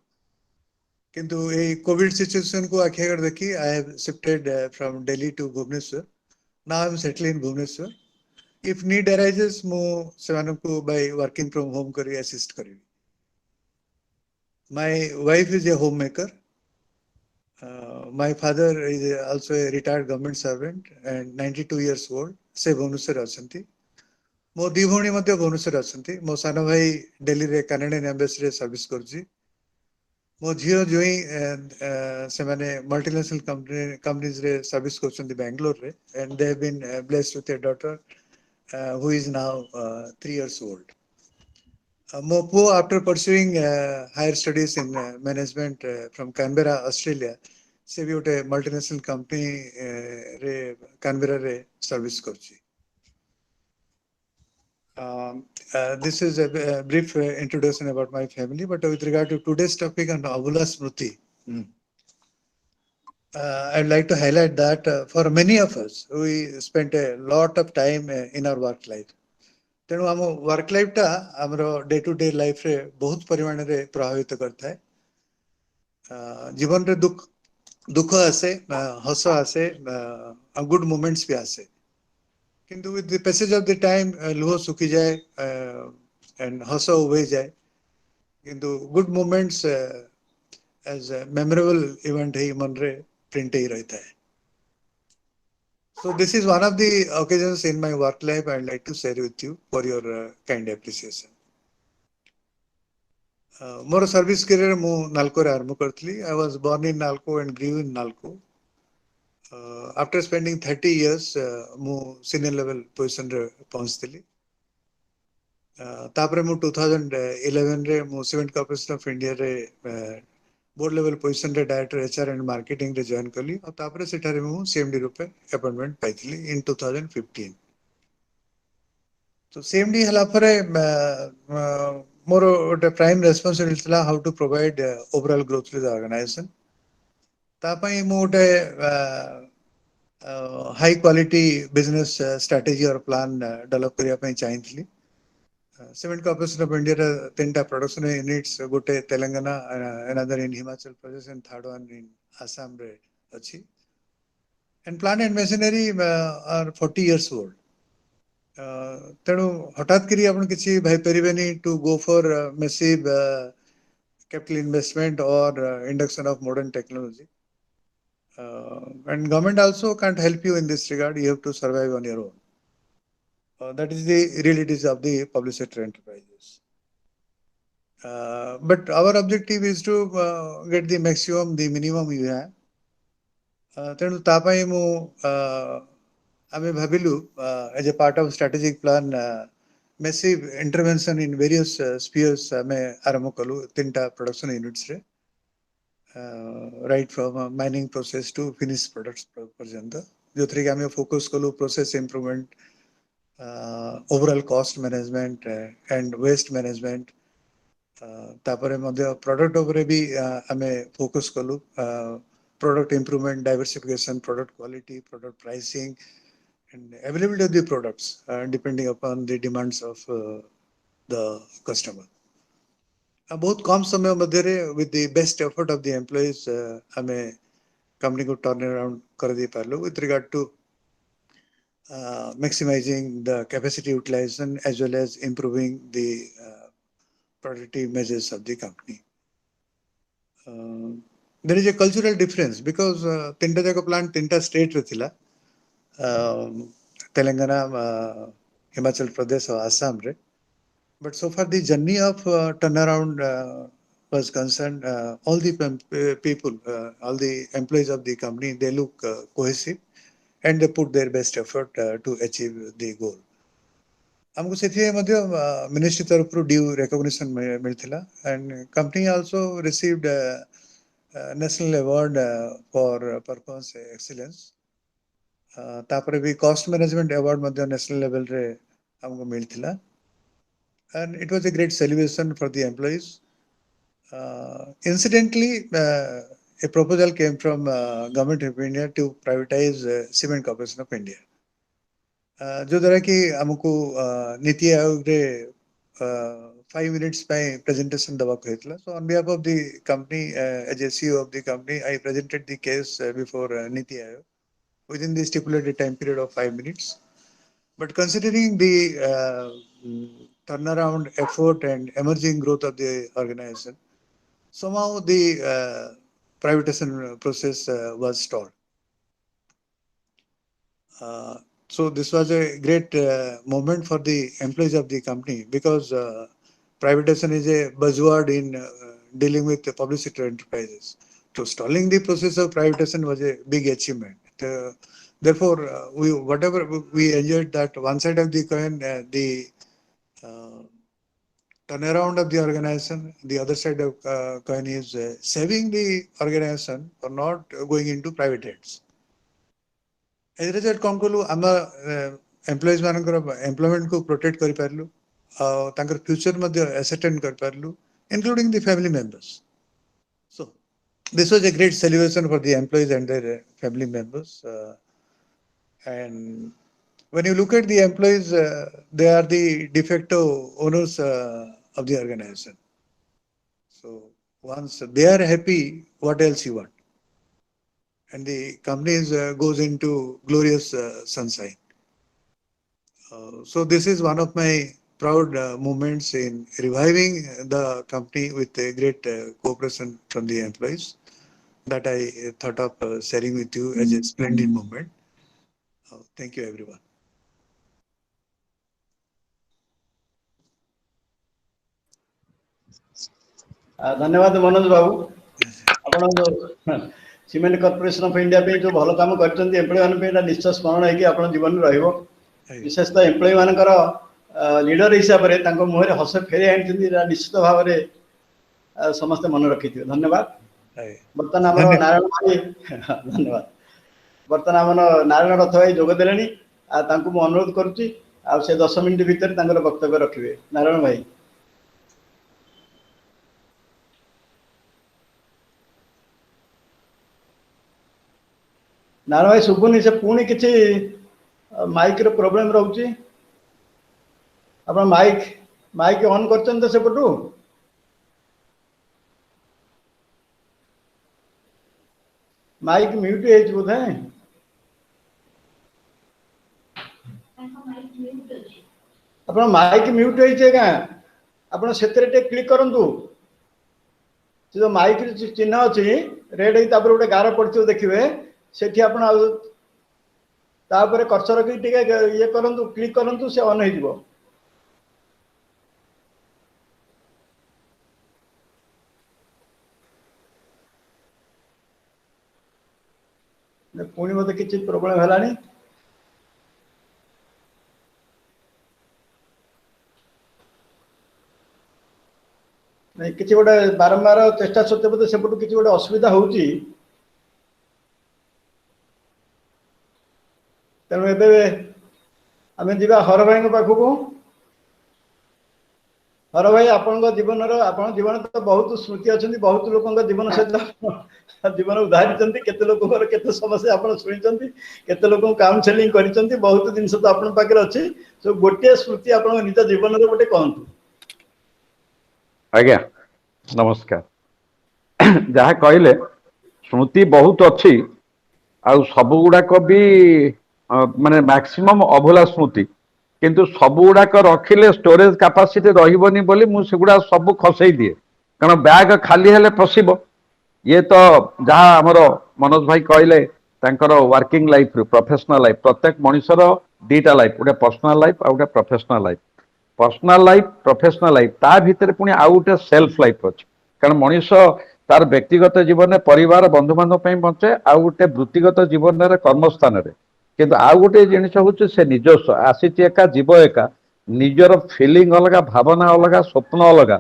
किंतु ये कोविड सिचुएशन को आखि आगे देखी I have shifted from Delhi to Bhubaneswar. Now I am settled in Bhubaneswar. If need arises, ମୁଁ ସେମାନଙ୍କୁ by working from home କରି assist କରିବି। My wife is a homemaker. My father is also a retired government servant and 92 years old. से भुवनेश्वर अछंती। मो दी भौणी मध्य भुवनेश्वर अछंती। मो सानो भाई दिल्ली रे कैनेडियन एम्बेसी रे सर्विस करछि। मो झियो जोई से माने मल्टीनेशनल कंपनीज रे सर्विस करछंती बेंगलोर रे and they have been blessed with a daughter who is now 3 years old. Mo puo after pursuing higher studies in management from Canberra, Australia, से भी उठे मल्टीनेशनल कंपनी रे कैनबेरा रे सर्विस करछि। This is a brief introduction about my family, but with regard to today's topic on Abhula Smriti, I'd like to highlight that for many of us, we spent a lot of time in our work life. तेणु आम work life टा आमर day to day life रे बहुत परिमाण रे प्रभावित करता है। जीवन रे दुख आसे, हस आसे, गुड मोमेंट्स भी आसे। किंतु with the passage of the time लुह सुखी जाए एंड हस उभे जाए। किंतु good moments as memorable event ही मन रे प्रिंट ही रहता है। So this is one of the occasions in my work life I'd like to share with you for your kind appreciation. More service career मु नालको रे आरंभ करथली। I was born in Nalco and grew in Nalco. After spending 30 years मु senior level position रे पहुंचथली। तापरे मु 2011 रे मु cement corporation of India रे बोर्ड लेवल पोजीशन रे डायरेक्टर एचआर एंड मार्केटिंग रे जॉइन कली और तापरे सेठारे मु सीएमडी रूपे अपॉइंटमेंट पाइथली इन 2015। तो सीएमडी हला परे मोर ओटे प्राइम रेस्पोंसिबिलिटी थला how to provide overall growth to the organization. ता पई मु ओटे हाई क्वालिटी बिजनेस स्ट्रेटजी और प्लान डेवलप करिया पई चाहिथली। सीमेंट कॉर्पोरेशन ऑफ इंडिया रे तीनटा प्रोडक्शन यूनिट्स गोटे Telangana, another in Himachal Pradesh and third one in Assam रे अछि। And plant and machinery are 40 years old. तेणु हठात करी आपण किछि भाई परिबेनी to go for massive capital investment और induction of modern technology. And government also can't help you in this regard. You have to survive on your own. That is the realities of the public sector enterprises. But our objective is to get the maximum, the minimum you have. तेणु तापाई मु आमे भाबिलु as a part of strategic plan massive intervention in various spheres आमे आरंभ कलु तीनटा production units रे। Right from mining process to finished products पर्यंत जो थ्री के आमे फोकस कलु process improvement, overall cost management and waste management। तापरे मध्य प्रोडक्ट उपरे भी आमे फोकस कलु product improvement, diversification, product quality, product pricing and availability of the products depending upon the demands of the customer. बहुत कम समय मध्य with the best effort of the employees हमें company को turn around कर दे पारलो with regard to maximizing the capacity utilization as well as improving the productive measures of the company. There is a cultural difference because तीनटा जाको plant तीनटा state रे थिला तेलंगाना हिमाचल प्रदेश और आसाम रे. But so far the journey of turnaround was concerned, all the people, all the employees of the company, they look cohesive and they put their best effort to achieve the goal. हमको सेठी मध्य ministry तरफ रो due recognition मिलथिला and company also received national award for performance excellence. तापरे भी cost management award मध्य national level रे हमको मिलथिला. And it was a great celebration for the employees. Incidentally, a proposal came from Government of India to privatize Cement Corporation of India. जो द्वारा कि हमको नीति आयोग रे 5 minutes by presentation दवा कहला. So on behalf of the company, as a CEO of the company, I presented the case before Niti Aayog within the stipulated time period of 5 minutes. But considering the turnaround effort and emerging growth of the organization, somehow the privatization process was stalled. So this was a great moment for the employees of the company because privatization is a buzzword in dealing with the public sector enterprises. So stalling the process of privatization was a big achievement. Therefore, whatever we enjoyed that one side of the coin, the turnaround of the organization, the other side of coin is saving the organization for not going into private hands. As a result, कौन कोलु आम employees मानकर employment को protect करी पारलु, तांकर future मध्य ascertain कर पारलु, including the family members. So this was a great celebration for the employees and their family members. And when you look at the employees, they are the de facto owners of the organization. So once they are happy, what else you want? And the company goes into glorious sunshine. So this is one of my proud moments in reviving the company with a great cooperation from the employees that I thought of sharing with you as a splendid moment. Thank you, everyone. धन्यवाद मनोज बाबू आपण cement corporation of India पे जो भल काम करछन्ती employ मान पे निश्चय स्मरण है कि आपण जीवन में रहइबो विशेषतः एम्प्लॉय मानकर लीडर हिसाब रे तांको मुहरे हस फेरे आनिछन्ती निश्चित भाव रे समस्त मन रखिथिबे धन्यवाद बर्तन हमर नारायण भाई धन्यवाद बर्तन हमर नारायण रथ भाई जोग देलेनी आ तांको मु अनुरोध करूची आ से 10 मिनिट भीतर तांकर वक्तव्य रखिबे नारायण भाई नारायण भाई सुबुनी से पुणी किछि माइक रो प्रॉब्लम रहउची अपन माइक ऑन करछन त सेपटू माइक म्यूट है बोधे अपन माइक म्यूट है का अपन सेतरे क्लिक करंतु जो माइक चिन्ह अछि रेड है तापर गोटे गार पड़थियो देखिबे सेठी आपण तापर कर्सर की टिके ये करंतु क्लिक करंतु से ऑन हो जिवो पुणी मत किसी प्रॉब्लम है नहीं किसी गोटे बारंबार चेष्टा सत्वे बोधे सेपटू किसी गोटे असुविधा होउची तेणु एबे आमे जीवा हर भाई पाखक हर भाई आपन जीवन तो बहुत स्मृति अच्छी बहुत लोक जीवन सहित जीवन उदाहरी केते लोकर केते समस्या आप शुणी केते लोक काउनसेलिंग कर बहुत जिन तो आप पाखे अच्छी तो गोटे स्मृति आप निज जीवन में गोटे कहतु। आज्ञा नमस्कार जहाँ कहले स्मृति बहुत अच्छी आउ सब गुड़ाक भी माने मैक्सिमम अभुला स्मृति किंतु सब गुड़ाक रखिले स्टोरेज कैपेसिटी रही बोली मुझे गुड़ा सब खसई दिए कारण बैग खाली हेले पशिब ये तो जहाँ आमर मनोज भाई कहले वर्किंग लाइफ प्रोफेशनल लाइफ प्रत्येक मनुष्यर दीटा लाइफ गोटे पर्सनाल लाइफ आ गए professional life personal life professional life ता भीतर पुणी आउ गोटे सेल्फ लाइफ अच्छे कारण मनीष तार व्यक्तिगत जीवन में परिवार बंधु बांधव बंचे आउ गोटे वृत्तिगत जीवन में कर्मस्थान किंतु आउ गोटे जिनिस हूँ से निजस्व आसी एका जीव एका निजर फिलिंग अलग भावना अलग स्वप्न अलग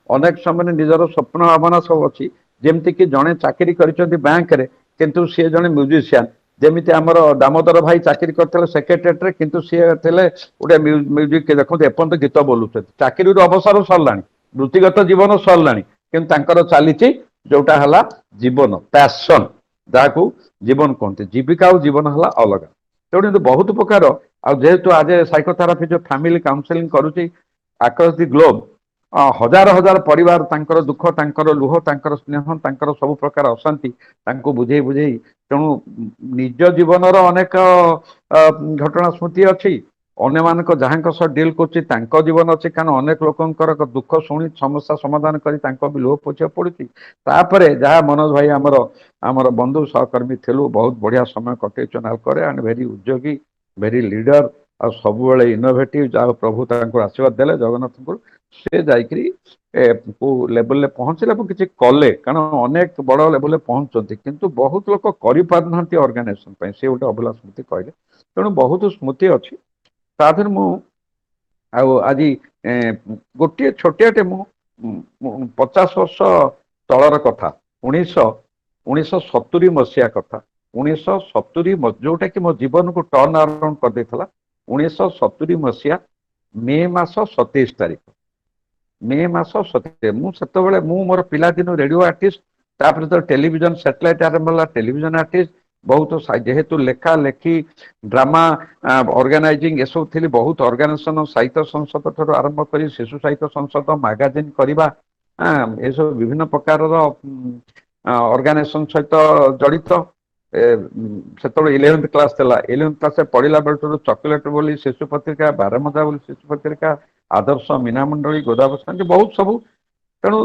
अनेक समय निजर स्वप्न भावना सब अच्छी जमती कि जड़े चाकरी कर बैंक रे किंतु सी जड़े म्यूजिशियन जमी आमर दामोदर भाई चाकरी करते सेक्रेटेरिएट किंतु सी गोटे म्यूजिक देखो एपर्त गीत बोलुं चाकरी अवसर सरला वृत्तिगत जीवन सरला कि चली जोटा है जीवन पैशन जहाँ जीवन कहते जीविका और जीवन है अलग तेणु बहुत प्रकार जेहेतु आज साइकोथेरापी जो फैमिली काउंसलिंग करुच्ची अक्रॉस दि ग्लोब हजार हजार परिवार तांकर दुख तांकर लुह तांकर स्नेह तांकर सब प्रकार अशांति तांको बुझे बुझे तेणु निज जीवन अनेक घटना स्मृति अच्छी अन्य मानक जहाँ सह डील कर जीवन अच्छी कारण अनेक लोकंकर दुख शुणी समस्या समाधान कर भी लुह पोछा पड़ी जहाँ मनोज भाई आमर आमर बंधु सहकर्मी थिलु बहुत बढ़िया समय कटे नालकर एंड भेरी उद्योगी भेरी लीडर आ सब इनोवेटिव जहाँ प्रभु आशीर्वाद देले जगन्नाथ को से जाकरी लेवल में पहुंचले किसी कले कारण अनेक बड़ लेवल पहुंचती किंतु बहुत लोग कर ऑर्गेनाइजेशन से गोटे अभुला स्मृति कहले तेणु बहुत स्मृति अच्छी ताधर मु आज गोटे छोटियाटे मु 50 वर्ष तलर कथा 1970 मसीहा कथा 1970 जोटा कि मो जीवन को टर्न अराउंड कर देथला 1970 मसीहा मे मास 27 तारीख मे मास 27 मुझे मोर पिला दिन रेडियो आर्टिस्ट तापर तो टेलीविजन सैटेलाइट आरंभ है टेलीविजन आर्टिस्ट बहुत जेहेतु लेखा लेखी ड्रामा ऑर्गेनाइजिंग ये सब थी बहुत ऑर्गेनाइजेशन साहित्य संसद ठार आरंभ कर शिशु साहित्य संसद मैगजीन करवा ये सब विभिन्न प्रकार ऑर्गेनाइजेशन सहित जड़ित से 11th क्लास थी 11th क्लास पढ़ला बेलू चॉकलेट बोली शिशु पत्रिका बारमजा बोली शिशु पत्रिका आदर्श मीना मंडली गोदावरी बहुत सबू तेणु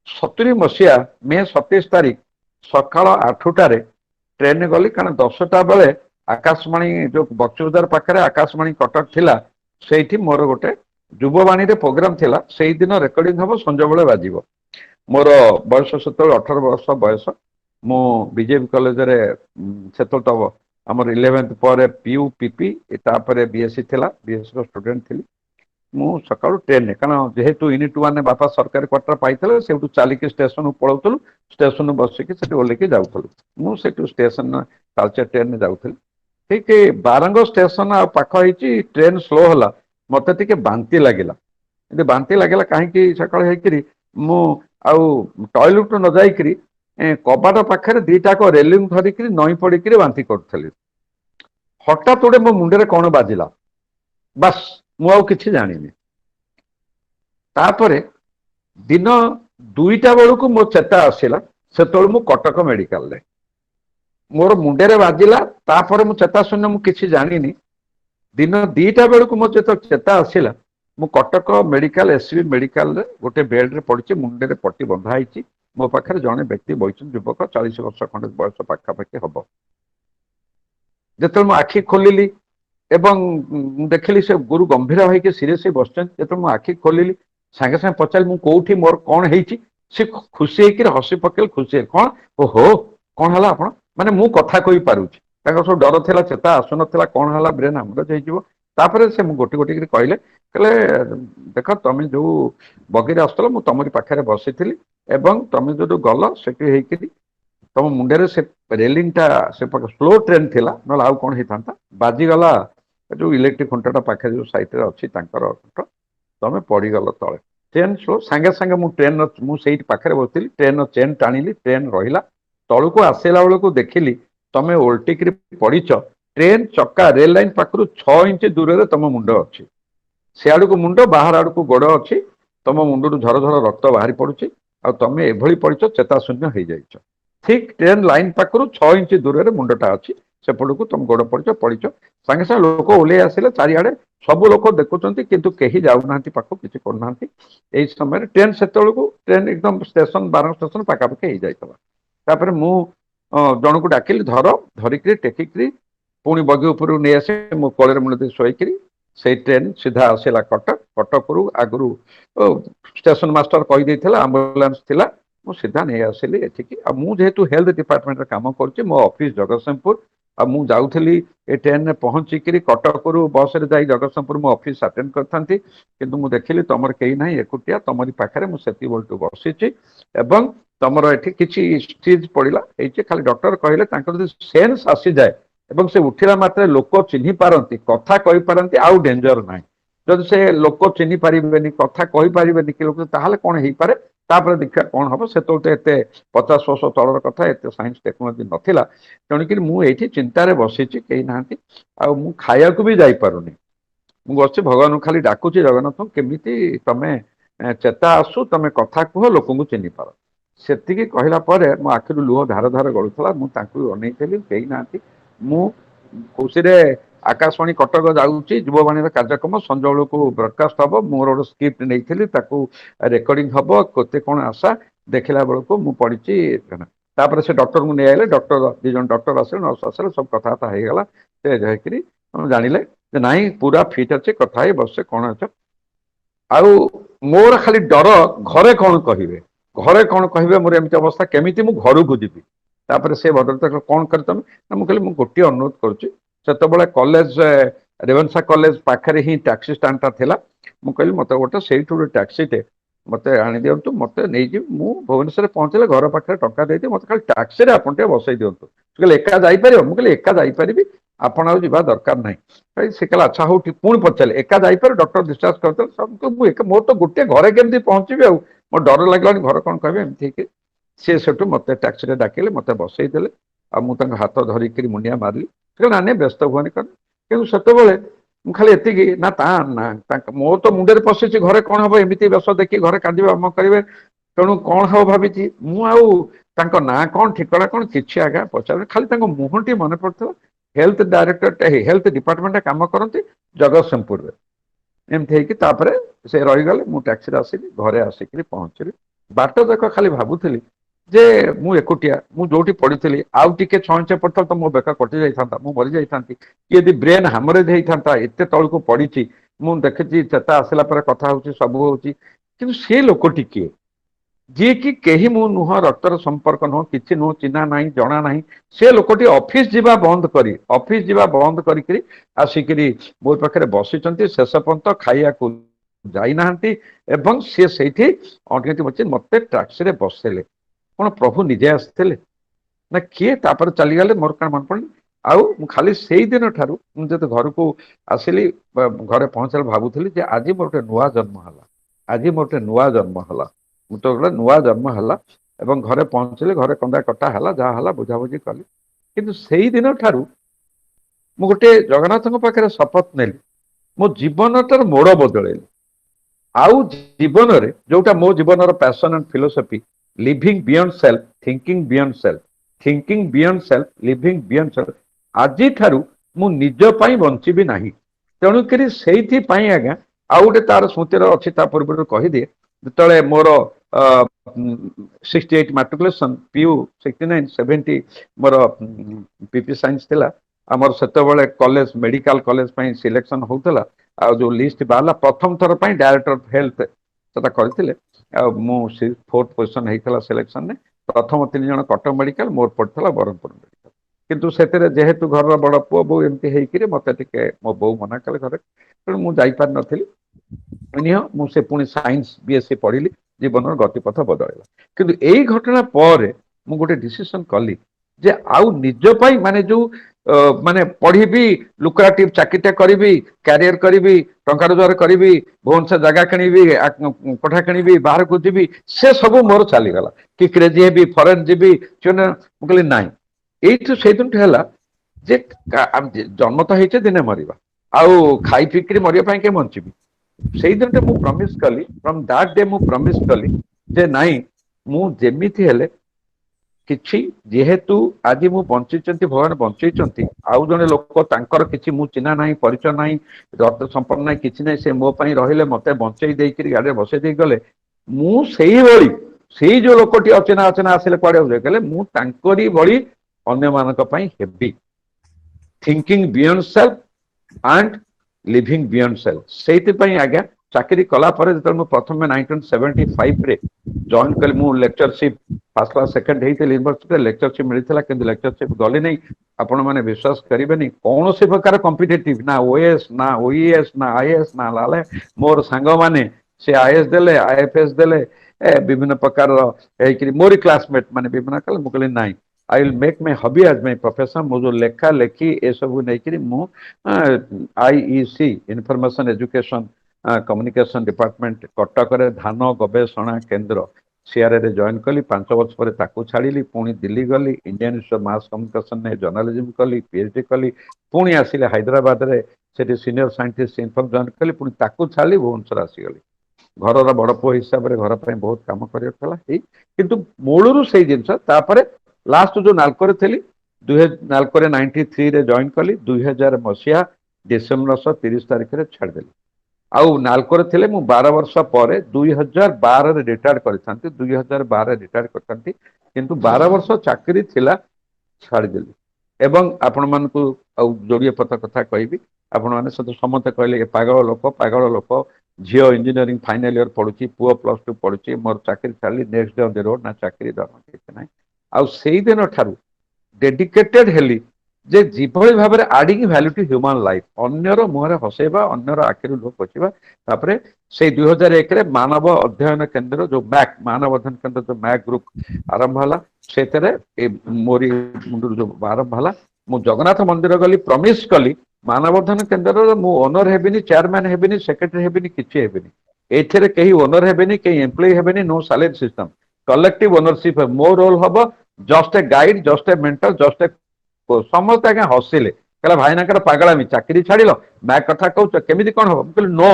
70 मसीहा मे 27 तारीख सकाल 8टार ट्रेन गली कारण 10टा बेले आकाशवाणी जो बक्सीबजार पाखे आकाशवाणी कटक थिला से मोर गोटे युववाणी रे प्रोग्राम थिला से दिन रेकर्डिंग हम संजय बेले बाजिब मोर बयस से 18 वर्ष बयस मु बीजेपी कॉलेज रे से तो आमर 11th पर पीयू पीपी तापर बीएससी थिला बीएससी रो स्टूडेंट थी मु सकाळु ट्रेन ने कारण जेहेतु यूनिट 1 ने बापा सरकारी क्वार्टर पाइले से चलिकी स्टेशन पलाऊलु स्टेशन बसिकी से ओल्लेकी जाऊलु मु स्टेशन तालचेर ट्रेन ने जाऊली ठीक बारंग स्टेशन आ पाख होती ट्रेन स्लो होला मत टे बांति लगे बांति लगे कहीं सकाल मु टॉयलेट न जाइकरी कबाट पाखे दीटाक रेलिंग धरिक नई पड़ी बांति करी हठात गोटे मो मुंडे कौन बाजिला बस मुझे जानी तापर दिन 2टा बेलू मो चेता आसला से मु कटक मेडिकल रे मोर मुंडे बाजिला तापर मु चेता शून्य मुझे जानी दिन 2टा बेलू मो चेता आसला मु कटक मेडिकल एससीबी मेडिकल रे गोटे बेड रे पड़ी मुंडे पट्टी बंधाई मो पाखे जड़े व्यक्ति बही युवक 40 वर्ष खंडे बयस पाखापाखि हम जो आखि खोलिली एवं देखिली से गुरु गंभीर होकर सीरीयस बस जो आखि खोलिली सागे सागे पचारि मु कौटी मोर कौन है सी खुशी होकर हसी पकेल खुशी कौन ओहो कौन है आप माने मु कथा कही पारुची सब डर थिला चेता आसुन कौन है ब्रेन आमरेज होपर से गोटे गोटे कहले कहले देख तुम जो बगी आसुल मु तुम पाखे बसी एवं तुम जो गल से तुम मुंडे से रेलिंग टा से स्लो ट्रेन थिला ना कौन होता बाजीगला जो इलेक्ट्रिक खुंटा पाखे जो साइट रे अच्छी खुंट ତମେ ପଡିଗଲ ତଳେ। ट्रेन स्लो सांगे सांगे मु ट्रेन मुझे पाखे बसती ट्रेन चेन टाणिली ट्रेन रहा तलू आसला बेलू देखिली तमें ओल्टिक पड़च ट्रेन चक्का रेल लाइन पाखु 6 इंच दूर में तुम मुंड अच्छी से आड़ को मुंड बाहर आड़ को गोड़ अच्छी तुम मुंडू झर झर रक्त बाहरी पड़ुची आमे एभली पड़च चेताशून्य हो जाइछ ठीक ट्रेन लाइन पाखु 6 इंच दूर में मुंडटा अच्छी सेपट को तुम गोड़ पड़च सांगे सांगे लोक ओल्ले आसिले चारिआडे सब लोक देखुं किंतु कहीं जाऊना पाख किसी करना यही समय ट्रेन से ट्रेन एकदम स्टेशन 12 स्टेशन पाखापाखि हो जाता मु जन को डाकिली धरिक टेकिक पुणी बगी उपर नहीं आसे मो कोल मुझे शोकरी से ट्रेन सीधा आसला कटक कटक रु आगु स्टेशन मास्टर कहीदे आंबुलांस थिला मु सीधा नहीं आसली एठिकी मुझे हेल्थ डिपार्टमेंट काम कर मो ऑफिस जगतसिंहपुर मु जाऊली ए ट्रेन में पहुंचिक कटक रु बस रे जाई जगतसिंहपुर मो ऑफिस अटेंड करथांती किंतु मु देखिली तमर कहीं ना एकुटिया तमरी पाखे मुझे बोलटू बसीची एवं तमर एठी किछि स्टेज पड़िला एचे खाली डॉक्टर कहले तांकर सेंस आसी जाए एवं से उठिला मात्रे लोक चिन्हि पारंती कथा कहि पारंती आउ डेंजर नाही जदि से लोक चिन्हि पारिबेनी कथा कहि पारिबेनी कि लोक ताहाले कोन हेई पारे तापर देखा कौन हम से तो एते 50 वर्ष तलर कथा एते साइंस टेक्नोलॉजी नथिला तेणुक मुझे चिंतार बसीची कहीं ना मु खाया को भी जाई पारुनी मु बस भगवान खाली डाकुची जगन्नाथ केमिति तमें चेता आसु तमें कथा कह लोक चिन्हि पार से कहला मो आखिर लुह धार धार गलुला मुझे अनेली कहीं ना मु खुशी आकाशवाणी कटक जाऊँगी युववाणी कार्यक्रम संज बेलू को ब्रडकास्ट हम मोर गोटे स्क्रिप्ट नहीं रेकर्डिंग हम केते कौन आशा देखला बेलू मु पड़ी तापर से डॉक्टर को नहीं आए डॉक्टर 2 जन डॉक्टर आसे नर्स आसे सब कथबार्ता होगा से जाकि जानिले नाई पूरा फिट अच्छे कथा बस कौन अच्छे आउ मोर खाली डर घरे कौन कहे मोर एमती अवस्था केमी मु घर को जीवी तापर से भद्रता कौन कर तुम मुझे मुझे गोटे अनुरोध करुँचे कॉलेज रेवेन्सा कॉलेज पाखे ही टैक्सी स्टाण्डटा थिला मुझे मत गोटे से टैक्सीटे मत आनी दिंतु मत नहीं भुवनेश्वर पहुँचे घर पाखे टंका दे मत खाली टैक्सी आप बसई दिंतु कहले एका जापर मुझे एका जापरि आपड़ आ जा दरकार ना से कहला अच्छा हो पुणी पचारे एका जापर डॉक्टर डिस्चार्ज करते मोर तो गोटे घरे केमती पहुँची आउ मो डर लगे घर कौन कहे एमती सी से मत टैक्सी डाकिले मत बसई देले मुझे हाथ धरिक मुंडिया मारिली ना नहीं व्यस्त हुआ कि से खाली एति ना मोर तो मुंडे पशिची घरे कौन हम एमती बेस देखिए घरे कांदे आम करेंगे तेणु कौन हम भावी मुझे ना कौन ठिकना कौन कि आज्ञा पचार खाली मुहटी मन पड़ा हेल्थ डायरेक्टर हेल्थ डिपार्टमेंट काम करती जगतसिंहपुर में एमती से रहीगले मुझे टैक्सी आसिली घरे आसिक पहुँचली बाट जाक खाली भावुली जे मु एकुटिया मु जोटी पड़ी आउ टिके 6 इंच पड़ता तो मो बेक कटि जाता मु मरी जाती यदि ब्रेन हामरेज होता एत तल को पड़ी मु देखी चेता आसला कथा हो सब हो से लोकटी किए जी कि कहीं मु नुह रक्तर संपर्क नुह कि नुह चिन्हा ना जना ना से लोकटी ऑफिस जीवा बंद करी ऑफिस जीवा बंद करी आसिक मो पाखे बसी शेष पर्यंत खाइया को जाइना एवं सी से बच्चे मत टैक्सी बसेले कौन प्रभु निजे आसते ना किए तापर चलीगले मोर क्या मन पड़े आउ खाली से दिन ठारू मुझे घर को आसिली घरे पहुँचे भावुली आज मोर गोटे नुआ जन्म है आज मोर गोटे नुआ जन्म है मुझे गोटे नुआ जन्म है एवं घरे पहुँचली घरे कंदा कटा है जहाँ बुझाबुझी कली किंतु से दिन ठारू मु गोटे जगन्नाथ पाखे शपथ नेली मो जीवनटार मोड़ बदल आउ जीवन में जोटा मो जीवन passion and philosophy living beyond self thinking beyond self thinking beyond self living beyond self आज ठारू मु निज पाई बंचिबी नाही तेणुक से आज्ञा आउ गोटे तार स्मृतिर अच्छी पूर्व कहीदिए जिते मोर 68 मैट्रिकुलेशन पीयू 69 70 मोर पीपी साइंस थिला आमर से कॉलेज मेडिकल कॉलेज सिलेक्शन होता आ जो लिस्ट बाहर प्रथम थर पर डायरेक्टर ऑफ हेल्थ से करते 4th पोजिशन होता सिलेक्शन में प्रथम 3 जन कटक मेडिकल मोर पड़ता ब्रह्मपुर मेडिकल किंतु से जेहेतु घर बड़ पुओ बो एमती मत मो बो मना कले घर तेणु मुझे नी मुझे पुणी साइंस बीएससी पढ़ी जीवन गतिपथ बदलला किंतु यही घटना पर मु गोटे डिसीजन कली जे आउ निज पाई माने जो माने पढ़ी लुक्राटिव चाकरीटा करी कैरियर करी टंका रोजगार करी भुवनेश्वर जगह किणी कोठा किणी बाहर को जी से सब मोर चलीगला कि क्रेजी हेबी फरेन जी कहली नाई ये से दिन है जे जन्म तो होते दिने मरवा आउ खाई पिकी मरवाई के बंचबी से दिन मु प्रमिश कली फ्रॉम दैट डे मु प्रमिश कली जे नाई मु जेमिति हेले किछि जेहेतु आज मु बंचीचंती भगवान बंचीचंती आउ जने लोक तांकर किछि मु चिन्हा नाही परिचय नाही रक्त संपर्क नाही किछि नाही से मो पई रहिले मते बंचई देई करी गाडी बसे देई गले मु सेही भली सेही जो लोकटी अचना अचना आसिले कुआडे हो गले मु तांकरी भली अन्य मानक पई heavy thinking beyond self and living beyond self सेति पई आज्ञा चाकरी कला पर जतन मु प्रथम 1975 रे जॉइन कल मु लेक्चरशिप फर्स्ट क्लास सेकंड हेते यूनिवर्सिटी लेक्चरशिप मिलथिला किंतु लेक्चरशिप गले नहीं आपण माने विश्वास करिबेनी कौन से प्रकार कॉम्पिटिटिव ना ओएस ना ओईएस ना आईएएस ना लाले मोर संग माने से आईएएस देले आईएफएस देले विभिन्न प्रकार मोरी क्लासमेट माने विभिन्न कल मुकले नाही I will make my hobby as my profession मो जो लेखा लेखी ए सब नै करी मु IEC information education communication department Cuttack रे धान गवेषणा केंद्र सीआरए रे जॉइन कली 5 वर्ष पर ताकू छाड़िली पुणी दिल्ली गली Indian institute of mass communication ने जर्नलिज्म कली पीएचडी कली पुणी आसिले हैदराबाद रे सेठी सीनियर साइंटिस्ट इनफॉर्म जॉइन कली पुणी ताकू छाड़ी भुवनेश्वर आसीगली घर बड़ पुओ हिसाब रे घर पे बहुत काम करियला किंतु मूलरू से जिनस तापरे लास्ट जो नालको थी नालको 93 रे जॉइन कली 2000 मसीहा डिसेम्बर 30 तारिख रे छाड़देली आउ नालको थे मु 12 वर्ष पर 2012 रे रिटायर्ड करथांती 2012 रिटायर्ड करथांती किंतु 12 वर्ष चाकरी थिला छाड़देली एवं आपण मन को जोड़िए पता कथा कहबी आपण माने समस्त कहले पागल लोक झियो इंजीनियरिंग फाइनल ईयर पढुची पुओ +2 पढुची मोर चाकरी छाड़ी next day on the road ना चाकरी दरमा किछ नाही आउ सेही दिन ठारू डेडिकेटेड हेली जे जिभଳି भाबरे adding value to human life अन्यर मुहरे हसेबा अन्यर आखिर लोक पछिबा तापरे से 2001 रे मानव अध्ययन केंद्र जो मैक मानव अध्ययन केंद्र जो मैक ग्रुप आरंभ हला सेतरे मोरी मुंडू जो आरंभ हला मु जगन्नाथ मंदिर गली प्रमिश कली मानव अध्ययन केंद्र मु ओनर हेबिनी चेयरमैन हेबिनी सेक्रेटरी हेबिनी किछि हेबिनी एथरे कहीं ओनर हेबिनी कहीं एम्प्लॉय हेबिनी no salary system collective ownership मो रोल हबो just a guide just a mentor just a समस्त आगे हसिले कहला भाई ना पागलामी चाकरी छाड़ मैं कथा कहूच केमी कौन हम कहली नो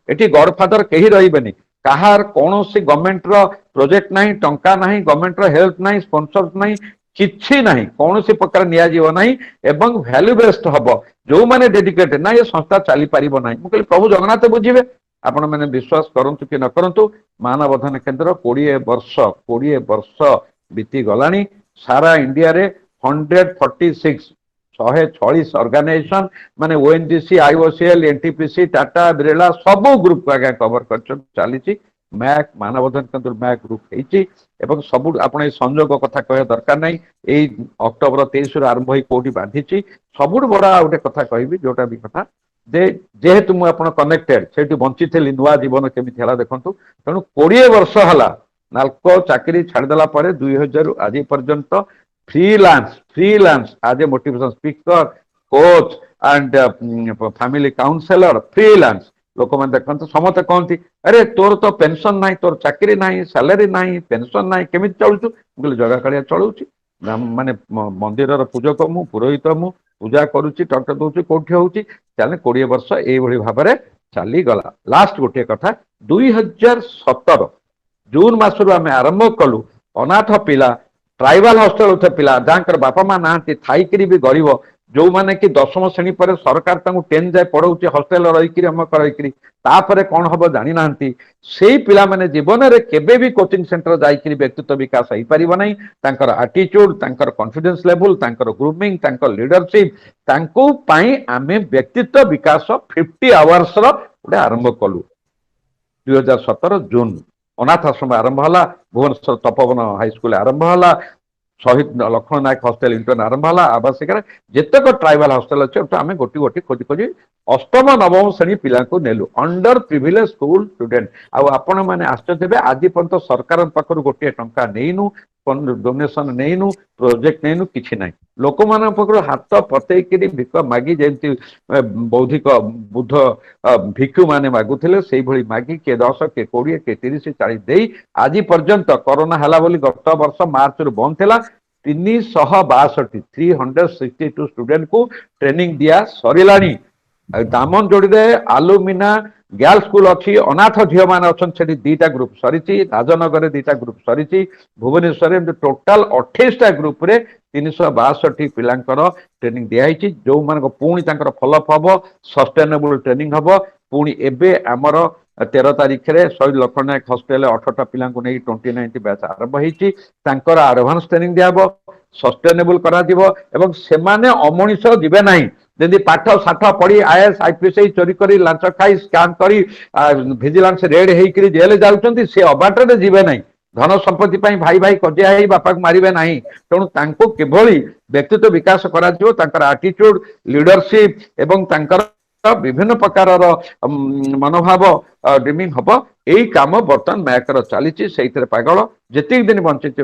ये गडफादर कहीं रही कहार कौन सी गवर्नमेंट प्रोजेक्ट ना टंका ना गवर्नमेंट हेल्प ना स्पॉन्सर ना किछि नहीं कौन सी प्रकार नियाजिव नहीं एवं वैल्यू बेस्ड हम जो मैंने डेडिकेटेड ना ये संस्था चली पार ना मुझे प्रभु जगन्नाथ बुझे आपण मैंने विश्वास करंतु कि न करंतु मानव अध्ययन केंद्र 20 वर्ष बीती गलानी सारा इंडिया रे 146 ऑर्गेनाइजेशन माने ONGC IOCL NTPC Tata Birla सब ग्रुप को आगे कवर कर चली मैक मानव अध्ययन केंद्र मैक ग्रुप होती सब आपन संयोग कथा कह दरकार नहीं यही अक्टोबर 23 आरंभ हो कौटी बांधी सब बड़ा गोटे कथा कहबी जोटा भी कथा जेहेतु मुझे कनेक्टेड से बंची थी नुआ जीवन केमी देखु तेणु 20 वर्ष है नाल्को चाकरी छाड़देला 2000 आज पर्यंत फ्रीलांस आज ए motivation speaker coach and family counsellor freelance लोक मैंने देखते समस्त कहती अरे तोर तो पेंशन ना तोर चाकरी ना सैलरी ना पेंशन ना केमी चलुचु बोले जगह कालिया चलुची माने मंदिर पूजक मु पुरोहित मु पूजा करुच्ची टंक दौर कौटी हूँ 20 वर्ष ये भाव में चलीगला लास्ट गोटे कथा 2017 जून मासरू आम आरंभ कलु अनाथ पिला ट्राइबल हॉस्टल होते पिला जहाँ बापा माँ ना थी भी गरीब जो मैंने कि 10वीं श्रेणी पर सरकार 10 जाए पढ़ाऊे हॉस्टेल रहीकि अमक रहीकि कौन हम जानी ना से पिला माने जीवन में केबे भी कोचिंग सेंटर जाइए व्यक्तित्व विकास हो पार ना आटीट्यूड कॉन्फिडेंस लेवल ग्रूमिंग लीडरशिप आम व्यक्तित्व विकास 50 आवर्स गोटे आरंभ कलु 2017 जून अनाथ आश्रम आरंभ है भुवनेश्वर तपोवन हाईस्कूल आरंभ है शहीद लक्ष्मण नायक हॉस्टेल इंटर्न आरंभ है आवासिक जितक ट्राइबल हॉस्टेल अच्छे आम गोटी गोटी खोजी खोजी 8म 9म श्रेणी पिला नेलु अंडर प्रिविलेज स्कूल स्टूडेंट आपण मैंने आश्चर्य आज पर्यंत सरकार पाखर गोटे टंका नहींनु ଡୋନେସନ ନେଇନୁ, ପ୍ରୋଜେକ୍ଟ ନେଇନୁ, କିଛି ନାହିଁ। ଲୋକମାନଙ୍କ ପାଖରୁ ହାତ ପତେଇକିରି ଭିକ ମାଗି ଯେମିତି ବୌଦ୍ଧିକ ବୁଦ୍ଧ ଭିକ୍ଷୁ ମାନେ ମାଗୁଥିଲେ ସେଇଭଳି ମାଗି କିଏ 10 କିଏ 20 କିଏ 30 40 ଦେଇ ଆଜି ପର୍ଯ୍ୟନ୍ତ କରୋନା ହେଲା ବୋଲି ଗତ ବର୍ଷ ମାର୍ଚ୍ଚରୁ ବନ୍ଦ ଥିଲା 362 ଷ୍ଟୁଡେଣ୍ଟକୁ ଟ୍ରେନିଂ ଦିଆ ସରିଲାଣି। ଦାମନ ଯୋଡିରେ ଆଲୁମିନା ଗାର୍ଲସ ସ୍କୁଲ ଅଛି, ଅନାଥ ଝିଅ ମାନେ ଅଛନ୍ତି, ସେଠି 2ଟା ଗ୍ରୁପ ସରିଛି, ରାଜନଗରରେ 2ଟା ଗ୍ରୁପ ସରିଛି, ଭୁବନେଶ୍ୱରରେ ଏମିତି ଟୋଟାଲ 28ଟା ଗ୍ରୁପରେ 362 ପିଲାଙ୍କର ଟ୍ରେନିଂ ଦିଆହେଇଛି, ଯୋଉମାନଙ୍କ ପୁଣି ତାଙ୍କର ଫଲୋଅପ୍ ହବ, ସଷ୍ଟେନେବୁଲ ଟ୍ରେନିଂ ହବ। ପୁଣି ଏବେ ଆମର 13 ତାରିଖରେ ଶହୀଦ ଲକ୍ଷ୍ମଣ ନାୟକ ହସ୍ପିଟାଲରେ 18ଟା ପିଲାଙ୍କୁ ନେଇ 2019 ବ୍ୟାଚ ଆରମ୍ଭ ହେଇଛି। ତାଙ୍କର ଆଡଭାନ୍ସ ଟ୍ରେନିଂ ଦିଆହବ, ସଷ୍ଟେନେବୁଲ କରାଯିବ ଏବଂ ସେମାନେ ଅମଣିଷ ଯିବେ ନାହିଁ। ଯେମିତି ପାଠ ସାଠ ପଢି IAS IPS ଚୋରି କରି ଲାଞ୍ଚ ଖାଇ ସ୍କାମ କରି ଭିଜିଲାନ୍ସ ରେଡ୍ ହେଇକରି ଜେଲ ଯାଉଛନ୍ତି, ସେ ଅବାଟରେ ଯିବେ ନାହିଁ। ଧନ ସମ୍ପତ୍ତି ପାଇଁ ଭାଇ ଭାଇ କଜିଆ ହେଇ ବାପାକୁ ମାରିବେ ନାହିଁ। ତେଣୁ ତାଙ୍କୁ କିଭଳି ବ୍ୟକ୍ତିତ୍ୱ ବିକାଶ କରାଯିବ, ତାଙ୍କର ଆଟିଚ୍ୟୁଡ, ଲିଡରସିପ ଏବଂ ତାଙ୍କର ବିଭିନ୍ନ ପ୍ରକାରର ମନୋଭାବ ଡ୍ରିମିଂ ହବ, ଏଇ କାମ ବର୍ତ୍ତମାନ ମ୍ୟାକର ଚାଲିଛି। ସେଇଥିରେ ପାଗଳ ଯେତିକି ଦିନ ବଞ୍ଚିଛି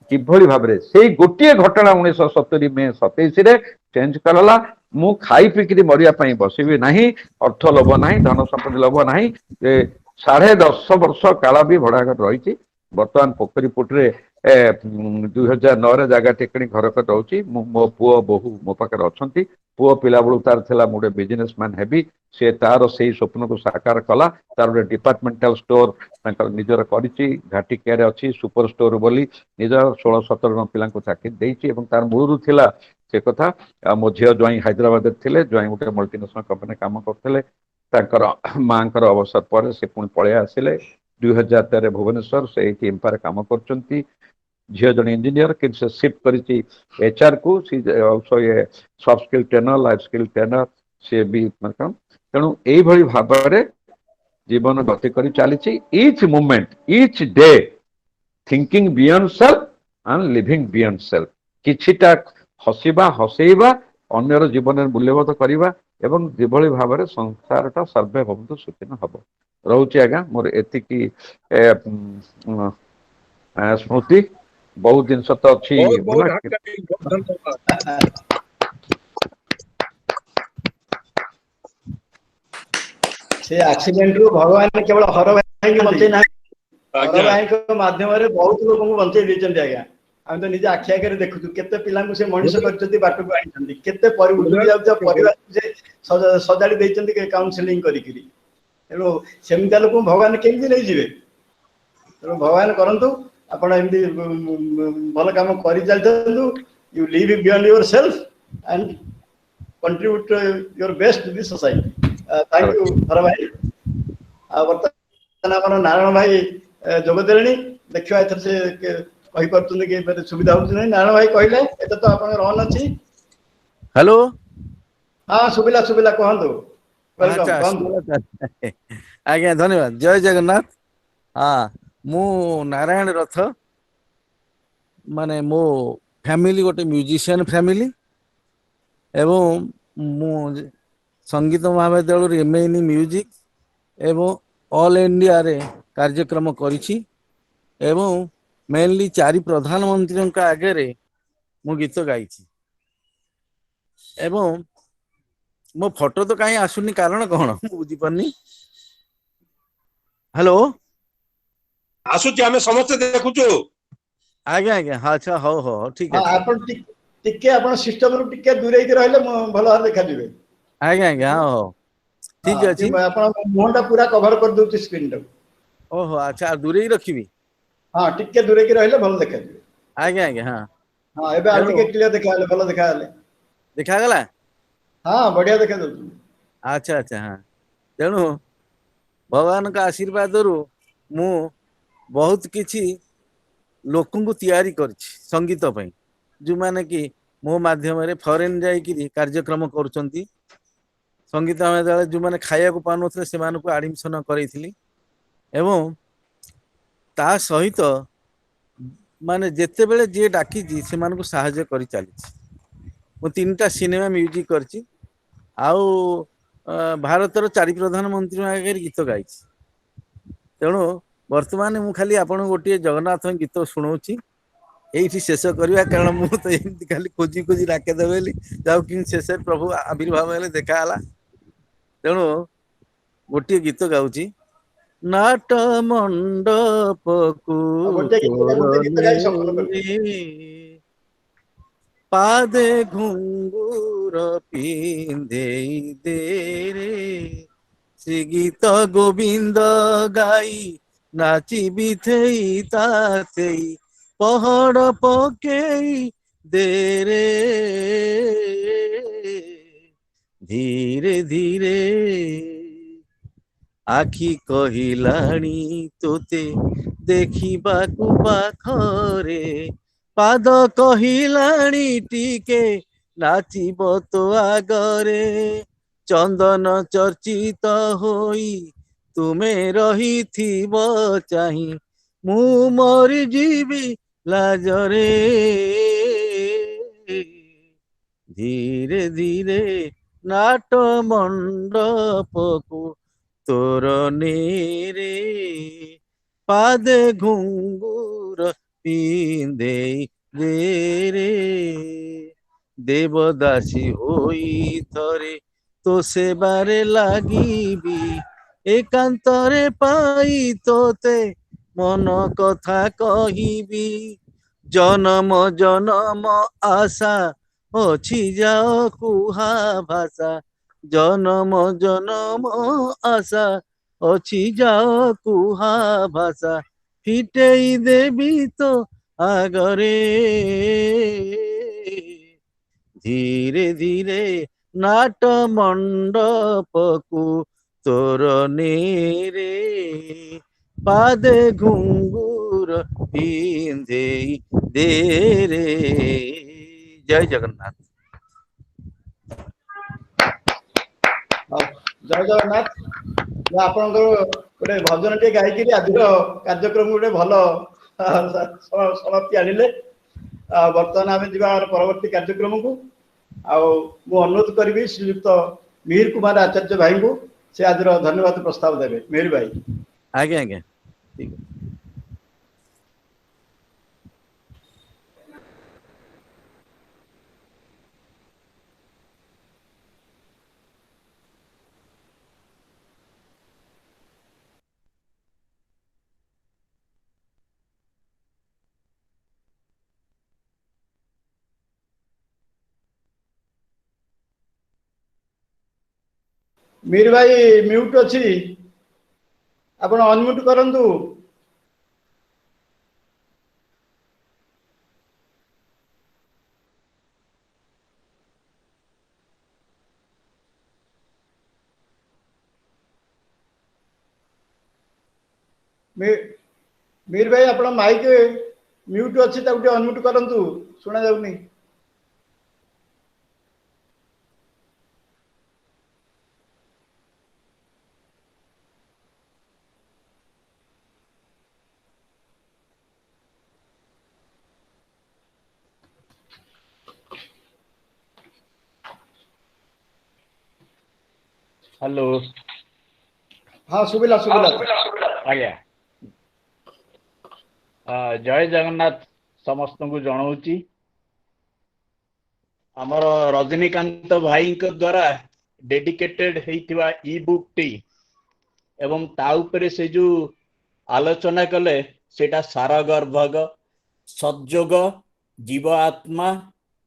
କିଭଳି ଭାବରେ ସେଇ ଗୋଟିଏ ଘଟଣା 1970 ମେ 27ରେ ଚେଞ୍ଜ କରାଲା। ମୁଁ ଖାଇ ପିଇକିରି ମରିବା ପାଇଁ ବସିବି ନାହିଁ, ଅର୍ଥ ଲୋଭ ନାହିଁ, ଧନ ସମ୍ପତ୍ତି ଲୋଭ ନାହିଁ। 10.5 ବର୍ଷ କାଳ ବି ଭଡା ଘର ରହିଛି। ବର୍ତ୍ତମାନ ପୋଖରୀ ପୁଟରେ 2009ରେ ଜାଗା ଟେକିଣି ଘର କରି ରହୁଛି। ମୁଁ ମୋ ପୁଅ ବୋହୂ ମୋ ପାଖରେ ଅଛନ୍ତି। ପୁଅ ପିଲା ବେଳୁ ତାର ଥିଲା ମୁଁ ଗୋଟେ ବିଜନେସ ମ୍ୟାନ ହେବି, ସେ ତାର ସେଇ ସ୍ୱପ୍ନକୁ ସାକାର କଲା। ତାର ଗୋଟେ ଡିପାର୍ଟମେଣ୍ଟାଲ ଷ୍ଟୋର ତାଙ୍କର ନିଜର କରିଛି, ଘାଟିକିଆରେ ଅଛି ସୁପର ଷ୍ଟୋର ବୋଲି, ନିଜର 16-17 ଜଣ ପିଲାଙ୍କୁ ଚାକିରି ଦେଇଛି ଏବଂ ତାର ମୂଳରୁ ଥିଲା ସେ କଥା। ଆଉ ମୋ ଝିଅ ଜ୍ୱାଇଁ ହାଇଦ୍ରାବାଦରେ ଥିଲେ, ଜ୍ୱାଇଁ ଗୋଟେ ମଲ୍ଟିନେସନାଲ କମ୍ପାନୀ କାମ କରୁଥିଲେ। ତାଙ୍କର ମାଙ୍କର ଅବସର ପରେ ସେ ପୁଣି ପଳେଇ ଆସିଲେ 2013 ଭୁବନେଶ୍ୱର, ସେ ଏଇଠି ଇମ୍ପାରେ କାମ କରୁଛନ୍ତି। ଝିଅ ଜଣେ ଇଞ୍ଜିନିୟର, କିନ୍ତୁ ସେ ସିଫ୍ଟ କରିଛି HR କୁ। ସଫ୍ଟ ସ୍କିଲ ଟ୍ରେନର, ଲାଇଫ ସ୍କିଲ ଟ୍ରେନର ସେ ବି। ତେଣୁ ଏଇଭଳି ଭାବରେ ଜୀବନ ଗତି କରି ଚାଲିଛି। Each movement, each day thinking beyond self and living beyond self. କିଛିଟା ହସିବା, ହସେଇବା, ଅନ୍ୟର ଜୀବନରେ ମୂଲ୍ୟବୋଧ କରିବା ଏବଂ ଯେଭଳି ଭାବରେ ସଂସାରଟା ସର୍ବେ ଭବନ୍ତୁ ସୁଖୀନ ହବ। ରହୁଛି ଆଜ୍ଞା, ମୋର ଏତିକି ସ୍ମୃତି। ବହୁତ ଜିନିଷ ତ ଅଛି बहुत बहुत ହେଲା। आपका भी बहुत धन्यवाद। ସେ ଆକ୍ସିଡେଣ୍ଟରୁ ଭଗବାନ କେବଳ ହର ଭାଇଙ୍କୁ ବଞ୍ଚେଇ ନାହାନ୍ତି, ହର ଭାଇଙ୍କ ମାଧ୍ୟମରେ ବହୁତ ଲୋକଙ୍କୁ ବଞ୍ଚେଇ ଦେଇଛନ୍ତି ଆଜ୍ଞା। ଆମେ ତ ନିଜେ ଆଖି ଆଗରେ ଦେଖୁଛୁ କେତେ ପିଲାଙ୍କୁ ସେ ମଣିଷ କରିଛନ୍ତି, ବାଟକୁ ଆଣିଛନ୍ତି, କେତେ ଉଜୁଡ଼ି ଯାଉଥିବା ପରିବାରକୁ ସେ ସଜାଡ଼ି ଦେଇଛନ୍ତି କାଉନସିଲିଂ କରିକିରି। ତେଣୁ ସେମିତିଆ ଲୋକଙ୍କୁ ଭଗବାନ କେମିତି ନେଇଯିବେ? ତେଣୁ ଭଗବାନ କରନ୍ତୁ ଆପଣ ଏମିତି ଭଲ କାମ କରି ଚାଲିଥାନ୍ତୁ। You live beyond yourself and contribute your best to the society. Thank you Hara ଭାଇ। ଆଉ ବର୍ତ୍ତମାନ ଆମର ନାରାୟଣ ଭାଇ ଯୋଗ ଦେଲେଣି, ଦେଖିବା ଏଥର ସେ କହିପାରୁଛନ୍ତି କି ସୁବିଧା ହଉଛି ନାହିଁ। ନାରାୟଣ ଭାଇ କହିଲେ ଏତେ ତ ଆପଣଙ୍କର ଅନ୍ ଅଛି। हेलो। ହଁ ଶୁଭିଲା ଶୁଭିଲା, କୁହନ୍ତୁ। ୱେଲକମ୍, अच्छा କୁହନ୍ତୁ। आज्ञा धन्यवाद। जय जगन्नाथ। हाँ, मु नारायण रथ, माने मो फैमिली गोटे म्यूजिशियन फैमिली एवं मु संगीत महाविद्यालय MA इन म्यूजिक एवं ऑल इंडिया रे कार्यक्रम करिछि एवं मेनली 4 प्रधानमंत्री आगे रे मु गीत गाइछि। एवं मो फोटो तो कहीं आसुनी, कारण कौन बुझी पारनी। हेलो आसुची हमें समस्त देखुछु। आज्ञा आज्ञा, हाँ अच्छा, हो हो ठीक ହଁ अच्छे। ଆପଣ ଟିକେ ଆପଣ ସିଷ୍ଟମରୁ ଟିକେ ଦୂରେଇକି ରହିଲେ ଭଲ ଭାବେ ଦେଖାଯିବେ। आज्ञा आज्ञा, हाँ हो ठीक अच्छी। ଆପଣଙ୍କ ମୁହଁଟା ପୁରା କଭର କରିଦଉଛି ସ୍କ୍ରିନଟାକୁ। ओहो अच्छा, दूरे ही रखी। ହଁ ଟିକେ ଦୂରେଇକି ରହିଲେ ଭଲ ଦେଖାଯିବେ। आज्ञा आज्ञा, हाँ ହଁ ଏବେ ଆଉ ଟିକେ କ୍ଲିୟର ଦେଖାଗଲେ, ଭଲ ଦେଖାଗଲେ। देखा ହଁ ବଢିଆ ଦେଖାଯାଉଛି। अच्छा अच्छा, हाँ तेणु भगवान का आशीर्वाद रु मु बहुत किछि लोकंकु तैयारी करछि संगीत पई, जो माने कि मो माध्यम रे फॉरेन जाइकिरी कार्यक्रम करूचंती। संगीत महाविद्यालय जो माने खाया को पानुथले से मानको एडमिशन करैथिली एवं ता सहित माने जेते बेले जे डाकी से मानको सहायता करि चलिछि। मु 3टा सिनेमा म्यूजिक करछि, आउ भारतर 4 प्रधानमंत्री आगे गीत गाइछि। तेणु वर्तमान मु खाली आपण गोटे जगन्नाथ गीत शुणाऊँची, ଏଇଠି ଶେଷ କରିବା, କାରଣ ମୁଁ ତ ଏମିତି ଖାଲି ଖୋଜି ଖୋଜି ରାକେଦ ବୋଲି ଯାଉ, କିନ୍ତୁ ଶେଷରେ ପ୍ରଭୁ ଆବିର୍ଭାବ ହେଲେ ଦେଖା ହେଲା। ତେଣୁ ଗୋଟିଏ ଗୀତ ଗାଉଛି। ନାଟ ମଣ୍ଡପକୁ ଆଉ ଗୋଟେ ଗୀତ ଗାଇ ସମ୍ପନ୍ନ କରିବେ। ତୋରଣୀରେ ପାଦେ ଘୁଙ୍ଗୁର ପିନ୍ଧେଇ ଦେରେ, ଶ୍ରୀ ଗୀତ ଗୋବିନ୍ଦ ଗାଇ ନାଚିବି ଥେଇ ତାତେଇ ପହଡ଼ ପକେଇ ଦେରେ, ଧୀରେ ଧୀରେ ଆଖି କହିଲାଣି ତୋତେ ଦେଖିବାକୁ ପାଖରେ, ପାଦ କହିଲାଣି ଟିକେ ନାଚିବ ତୋ ଆଗରେ, ଚନ୍ଦନ ଚର୍ଚ୍ଚିତ ହୋଇ ତୁମେ ରହିଥିବ ଚାହିଁ, ମୁଁ ମରିଯିବି ଲାଜରେ, ଧୀରେ ଧୀରେ ନାଟ ମଣ୍ଡପକୁ ତୋରଣୀରେ ପାଦେ ଘୁଙ୍ଗୁର ପିନ୍ଧେଇ ଦେରେ, ଦେବଦାସୀ ହୋଇ ଥରେ ତୋ ସେବାରେ ଲାଗିବି, ଏକାନ୍ତରେ ପାଇ ତୋତେ ମନ କଥା କହିବି, ଜନମ ଜନମ ଆଶା ଅଛି ଯାଅ କୁହା ଭାଷା, ଜନମ ଜନମ ଆଶା ଅଛି ଯାଅ କୁହା ଭାଷା, ଫିଟେଇ ଦେବି ତ ଆଗରେ, ଧୀରେ ଧୀରେ ନାଟ ମଣ୍ଡପକୁ ତୋରଣୀରେ ପାଦେ ଘୁଙ୍ଗୁର ପିନ୍ଧେଇ ଦେରେ। ଜୟ ଜଗନ୍ନାଥ। ହଉ, ଜୟ ଜଗନ୍ନାଥ। ମୁଁ ଆପଣଙ୍କର ଗୋଟେ ଭଜନ ଟିକେ ଗାଇକିରି ଆଜିର କାର୍ଯ୍ୟକ୍ରମ ଗୋଟେ ଭଲ ସମାପ୍ତି ଆଣିଲେ। ବର୍ତ୍ତମାନ ଆମେ ଯିବା ପରବର୍ତ୍ତୀ କାର୍ଯ୍ୟକ୍ରମକୁ। ଆଉ ମୁଁ ଅନୁରୋଧ କରିବି ଶ୍ରୀଯୁକ୍ତ ମିହିର କୁମାର ଆଚାର୍ଯ୍ୟ ଭାଇଙ୍କୁ, ସେ ଆଜିର ଧନ୍ୟବାଦ ପ୍ରସ୍ତାବ ଦେବେ। ମିହିର ଭାଇ। ଆଜ୍ଞା ଆଜ୍ଞା, ଠିକ ଅଛି। ମିହିର ଭାଇ ମ୍ୟୁଟ ଅଛି, ଆପଣ ଅନମ୍ୟୁଟ କରନ୍ତୁ। ମିହିର ଭାଇ ଆପଣ ମାଇକ ମ୍ୟୁଟ ଅଛି, ତାକୁ ଟିକେ ଅନମ୍ୟୁଟ କରନ୍ତୁ, ଶୁଣା ଯାଉନି। हेलो। हाँ सुबिला सुबिला आज्ञा जय जगन्नाथ समस्त को जनाऊँगी। आमर रजनीकांत भाई द्वारा डेडिकेटेड होइतिबा ई बुक टी एवं ता उपरे से जो आलोचना कले सेटा सारगर्भग सद्योग जीव आत्मा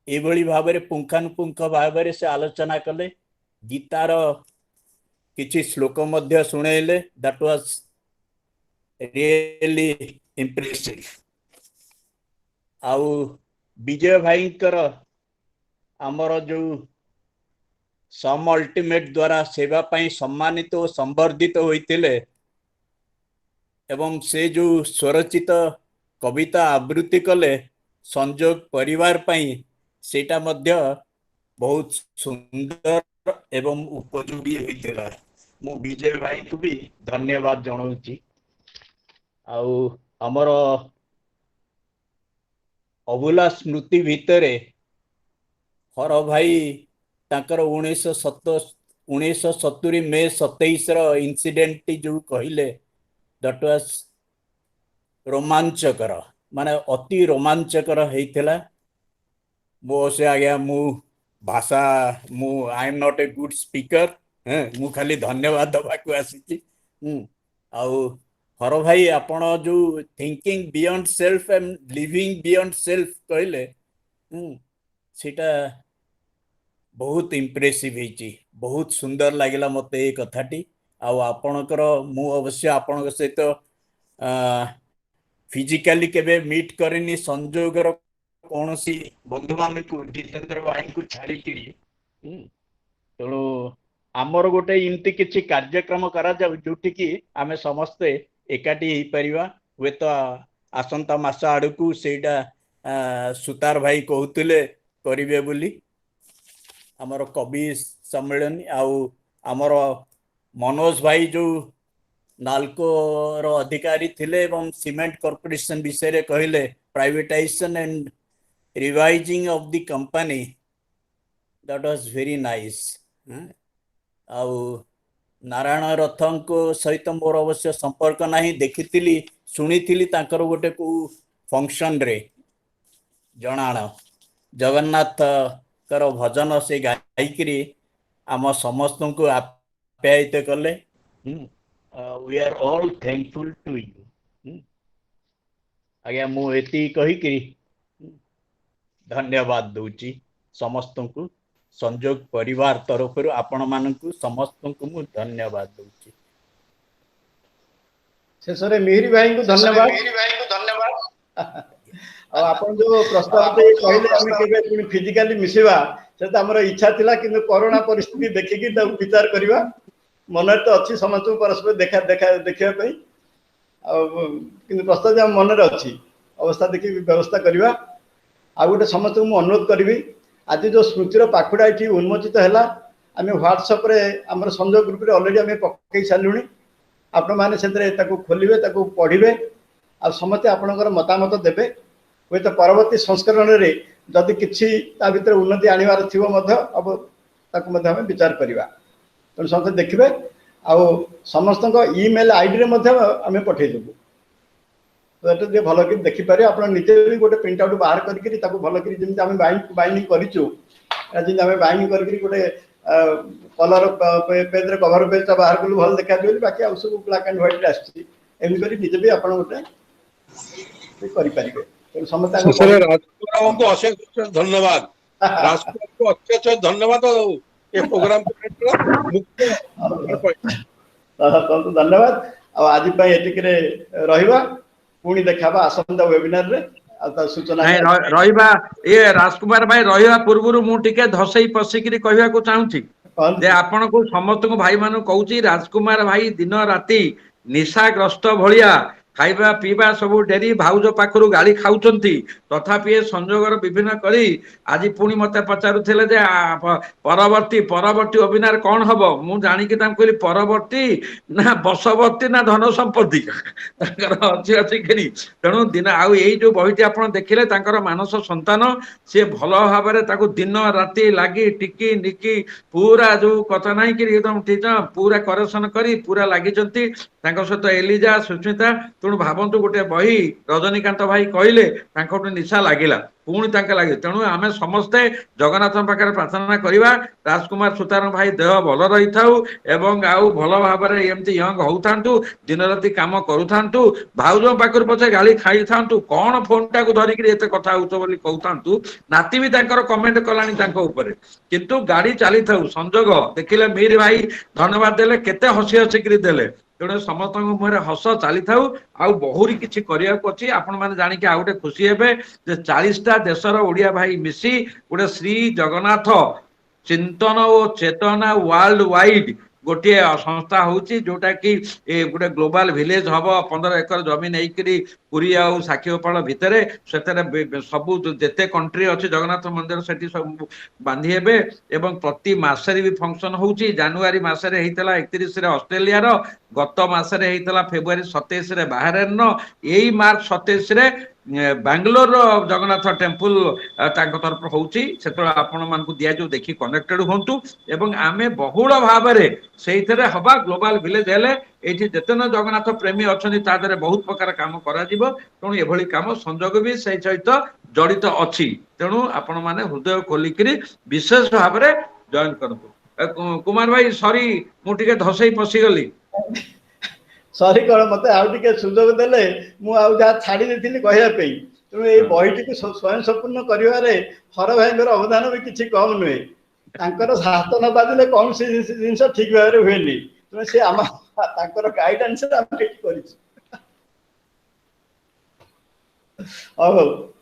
एभली भाव पुंखानुपुंख भाव से आलोचना कले। गीतार किछि श्लोक मध्य सुनेले। That was really impressive. आउ विजय भाई आमर जो सम अल्टीमेट द्वारा सेवा पाई सम्मानित और संवर्धित होइतिले एवं से जो स्वरचित कविता आवृत्ति कले संजोग परिवार पाई सेटा मध्य बहुत सुंदर एवं उपयोगी होइतिला। मु विजय भाई को भी धन्यवाद जनाऊँगी। आउ आमर अभुला स्मृति भितरे हर भाई ताकर 1970 मे 27 इंसिडेंट जो कहले दैट वाज रोमांचकर। माने अति रोमांचकर होइथिला मो से आज्ञा मु भाषा मु I am not a good speaker मु खाली धन्यवाद दबाकू आसी आउ हर भाई आपण जो thinking beyond self and living beyond self कहले सीटा बहुत इम्प्रेसिव होइची बहुत सुंदर लागिला मते ए कथाटी आउ आपणकर मु अवश्य आपण सहित फिजिकली केबे मीट करनी संजोगर कौन सी बंधु मान को जितेंद्र भाई को छाड़ी तेणु आमर गोटे इमती किसी कार्यक्रम करा जाऊ जोटि की आमे समस्ते एकाठी हो परिवा हुए तो आसंता मास आड़ को सेटा सुतार भाई कहते करिवे बोली आमर कवि सम्मेलन आउ आमर मनोज भाई जो नाल्को रो अधिकारी थिले एवं सीमेंट कॉर्पोरेशन विषय रे कहले privatisation and revising of the company that was very nice आउ नारायण रथन को सहित मोर अवश्य संपर्क नहीं देखी शुणी तांकर गोटे को फंक्शन रे जनाण जगन्नाथ कर भजन से गायकरी आम समस्त को आप्यायित कले we are all thankful to you आज्ञा मुझे कहीकि धन्यवाद दूची समस्त को संजोग परिवार तरफ आपण मानकु समस्त को मु धन्यवाद दूची शेषरे मिहिरी भाई को धन्यवाद और आपण जो प्रस्ताव दे कहले हम केबे पुनी फिजिकली मिसेबा से त हमर इच्छा थिला किंतु कोरोना परिस्थिति देखिकि त विचार करबा मन तो अच्छी समस्त परस्पर देखा पई किंतु प्रस्ताव जे मन रे अच्छी अवस्था देखि व्यवस्था करबा आ गोटे समस्त मु अनुरोध करी आज जो स्मृतिर पाखुड़ा ये उन्मोचित है आम व्हाट्सएप रे आम संजोग ग्रुप रे ऑलरेडी आम पकई सारूँ आपण मैंने खोलिए पढ़े आ समस्ते आपणकर मतामत देवे हुए तो परवर्ती संस्करण रे जदि किसी भीतर उन्नति आनिबार थी अब ताकू विचार करवा तेणु समस्त देखिए आउ समस्त ईमेल आईडी आम पठेदेबू तो भल कि देखिपारे आप निजे भी गोटे प्रिंट आउट बाहर करके भल कर बाइंडिंग करूँ बाइंडिंग करके गोटे कलर पेज कवर पेज बाहर कलु भल देखा बाकी आउ सब ब्लैक एंड व्हाइट एमती निजे भी आप गोटे करें समस्त राजकुमार को अशेष धन्यवाद राजकुमार को अच्छे धन्यवाद ये प्रोग्राम धन्यवाद आज रहा पुणी देखा आसंता वेबिनार रे सूचना रहिबा ये राजकुमार भाई रहिबा पूर्व मु टिके धसई पसिकरी कहबा को चाहूची जे आपण को समस्त को भाई मानु कहूची राजकुमार भाई दिन राती निशाग्रस्त भलिया खाइबा पीबा सब डेरी भाउज पाखरु गाड़ी खाउचंती तथापि ये संजोगर विभिन्न करी आज पुणी मते पचारुथिले जे परवर्ती वेबिनार कौन हबो मु जानि कि ताम कहली परवर्ती ना बसवर्ती ना धन संपत्ति अच्छी अच्छी करी तेणु दिन आउ यही जो बहिटी आपण देखिले तांकर मानस संतान से भल भाव ताकू दिन राति लगी टिकी निकी पूरा जो कथा नहीं कि एकदम ठीक पूरा करेक्शन करी पूरा लगी सहित एलिजा सुस्मिता तेणु भावतु गोटे बही रजनीकांत भाई कहले निशा लगिला पुणी लगे तेणु आम समस्ते जगन्नाथ पाखे प्रार्थना करवा राजकुमार सुतार भाई देह भल रही एवं आउ भल भाव एमती यंग होता दिन राति कम करूँ भाउज पाखर पचे गाड़ी खाई था कौन फोन टाक धरिक कथा कहता नाती भी कमेंट कलानी किंतु गाड़ी चली था संजोग देखिले मीर भाई धन्यवाद देले केते हसी हसिक देले तेणु समस्त मुहर हस चली था आउ बहुरी किसी अच्छी आपण मैंने जानिक आउ गोटे खुशी हे 40टा देशर ओडिया भाई मिसी गोटे श्री जगन्नाथ चिंतन और चेतना वर्ल्ड वाइड गोटे संस्था होची जोटा कि गोटे ग्लोबल विलेज हम 15 एकर जमीन होकरी पुरी आउ साक्षीगोपाल भितर सबू जिते कंट्री अच्छी जगन्नाथ मंदिर से सब बांधि हे एवं प्रति मासरे भी फंक्शन होची जानुआरी मासरे हेतला 31 रे ऑस्ट्रेलिया रो गत मासरे हेतला फेब्रुआरी 27 रे बाहरेन यही मार्च 27 रे ବାଙ୍ଗାଲୋର ଜଗନ୍ନାଥ ଟେମ୍ପଲ ତାଙ୍କ ତରଫରୁ ହଉଛି ସେତେବେଳେ ଆପଣ ମାନଙ୍କୁ ଦିଆଯିବ ଦେଖି କନେକ୍ଟେଡ ହୁଅନ୍ତୁ ଏବଂ ଆମେ ବହୁଳ ଭାବରେ ସେଇଥିରେ ହବା ଗ୍ଲୋବାଲ ଭିଲେଜ ହେଲେ ଏଇଠି ଯେତେ ଜଗନ୍ନାଥ ପ୍ରେମୀ ଅଛନ୍ତି ତା ଦେହରେ ବହୁତ ପ୍ରକାର କାମ କରାଯିବ ତେଣୁ ଏଭଳି କାମ ସଂଯୋଗ ବି ସେଇ ସହିତ ଜଡିତ ଅଛି ତେଣୁ ଆପଣ ମାନେ ହୃଦୟ ଖୋଲିକିରି ବିଶେଷ ଭାବରେ ଜଏନ କରନ୍ତୁ କୁମାର ଭାଇ ସରି ମୁଁ ଟିକେ ଧସେଇ ପଶିଗଲି ସରି କଣ ମତେ ଆଉ ଟିକେ ସୁଯୋଗ ଦେଲେ ମୁଁ ଆଉ ଯାହା ଛାଡି ଦେଇଥିଲି କହିବା ପାଇଁ ତେଣୁ ଏଇ ବହିଟିକୁ ସ୍ୱୟଂ ସମ୍ପୂର୍ଣ୍ଣ କରିବାରେ ହର ଭାଇଙ୍କର ଅବଦାନ ବି କିଛି କମ ନୁହେଁ ତାଙ୍କର ହାତ ନ ବାଜିଲେ କୌଣସି ଜିନିଷ ଠିକ ଭାବରେ ହୁଏନି ତେଣୁ ସେ ଆମ ତାଙ୍କର ଗାଇଡାନ୍ସରେ ଆମେ ଏଠି କରିଛୁ ହଉ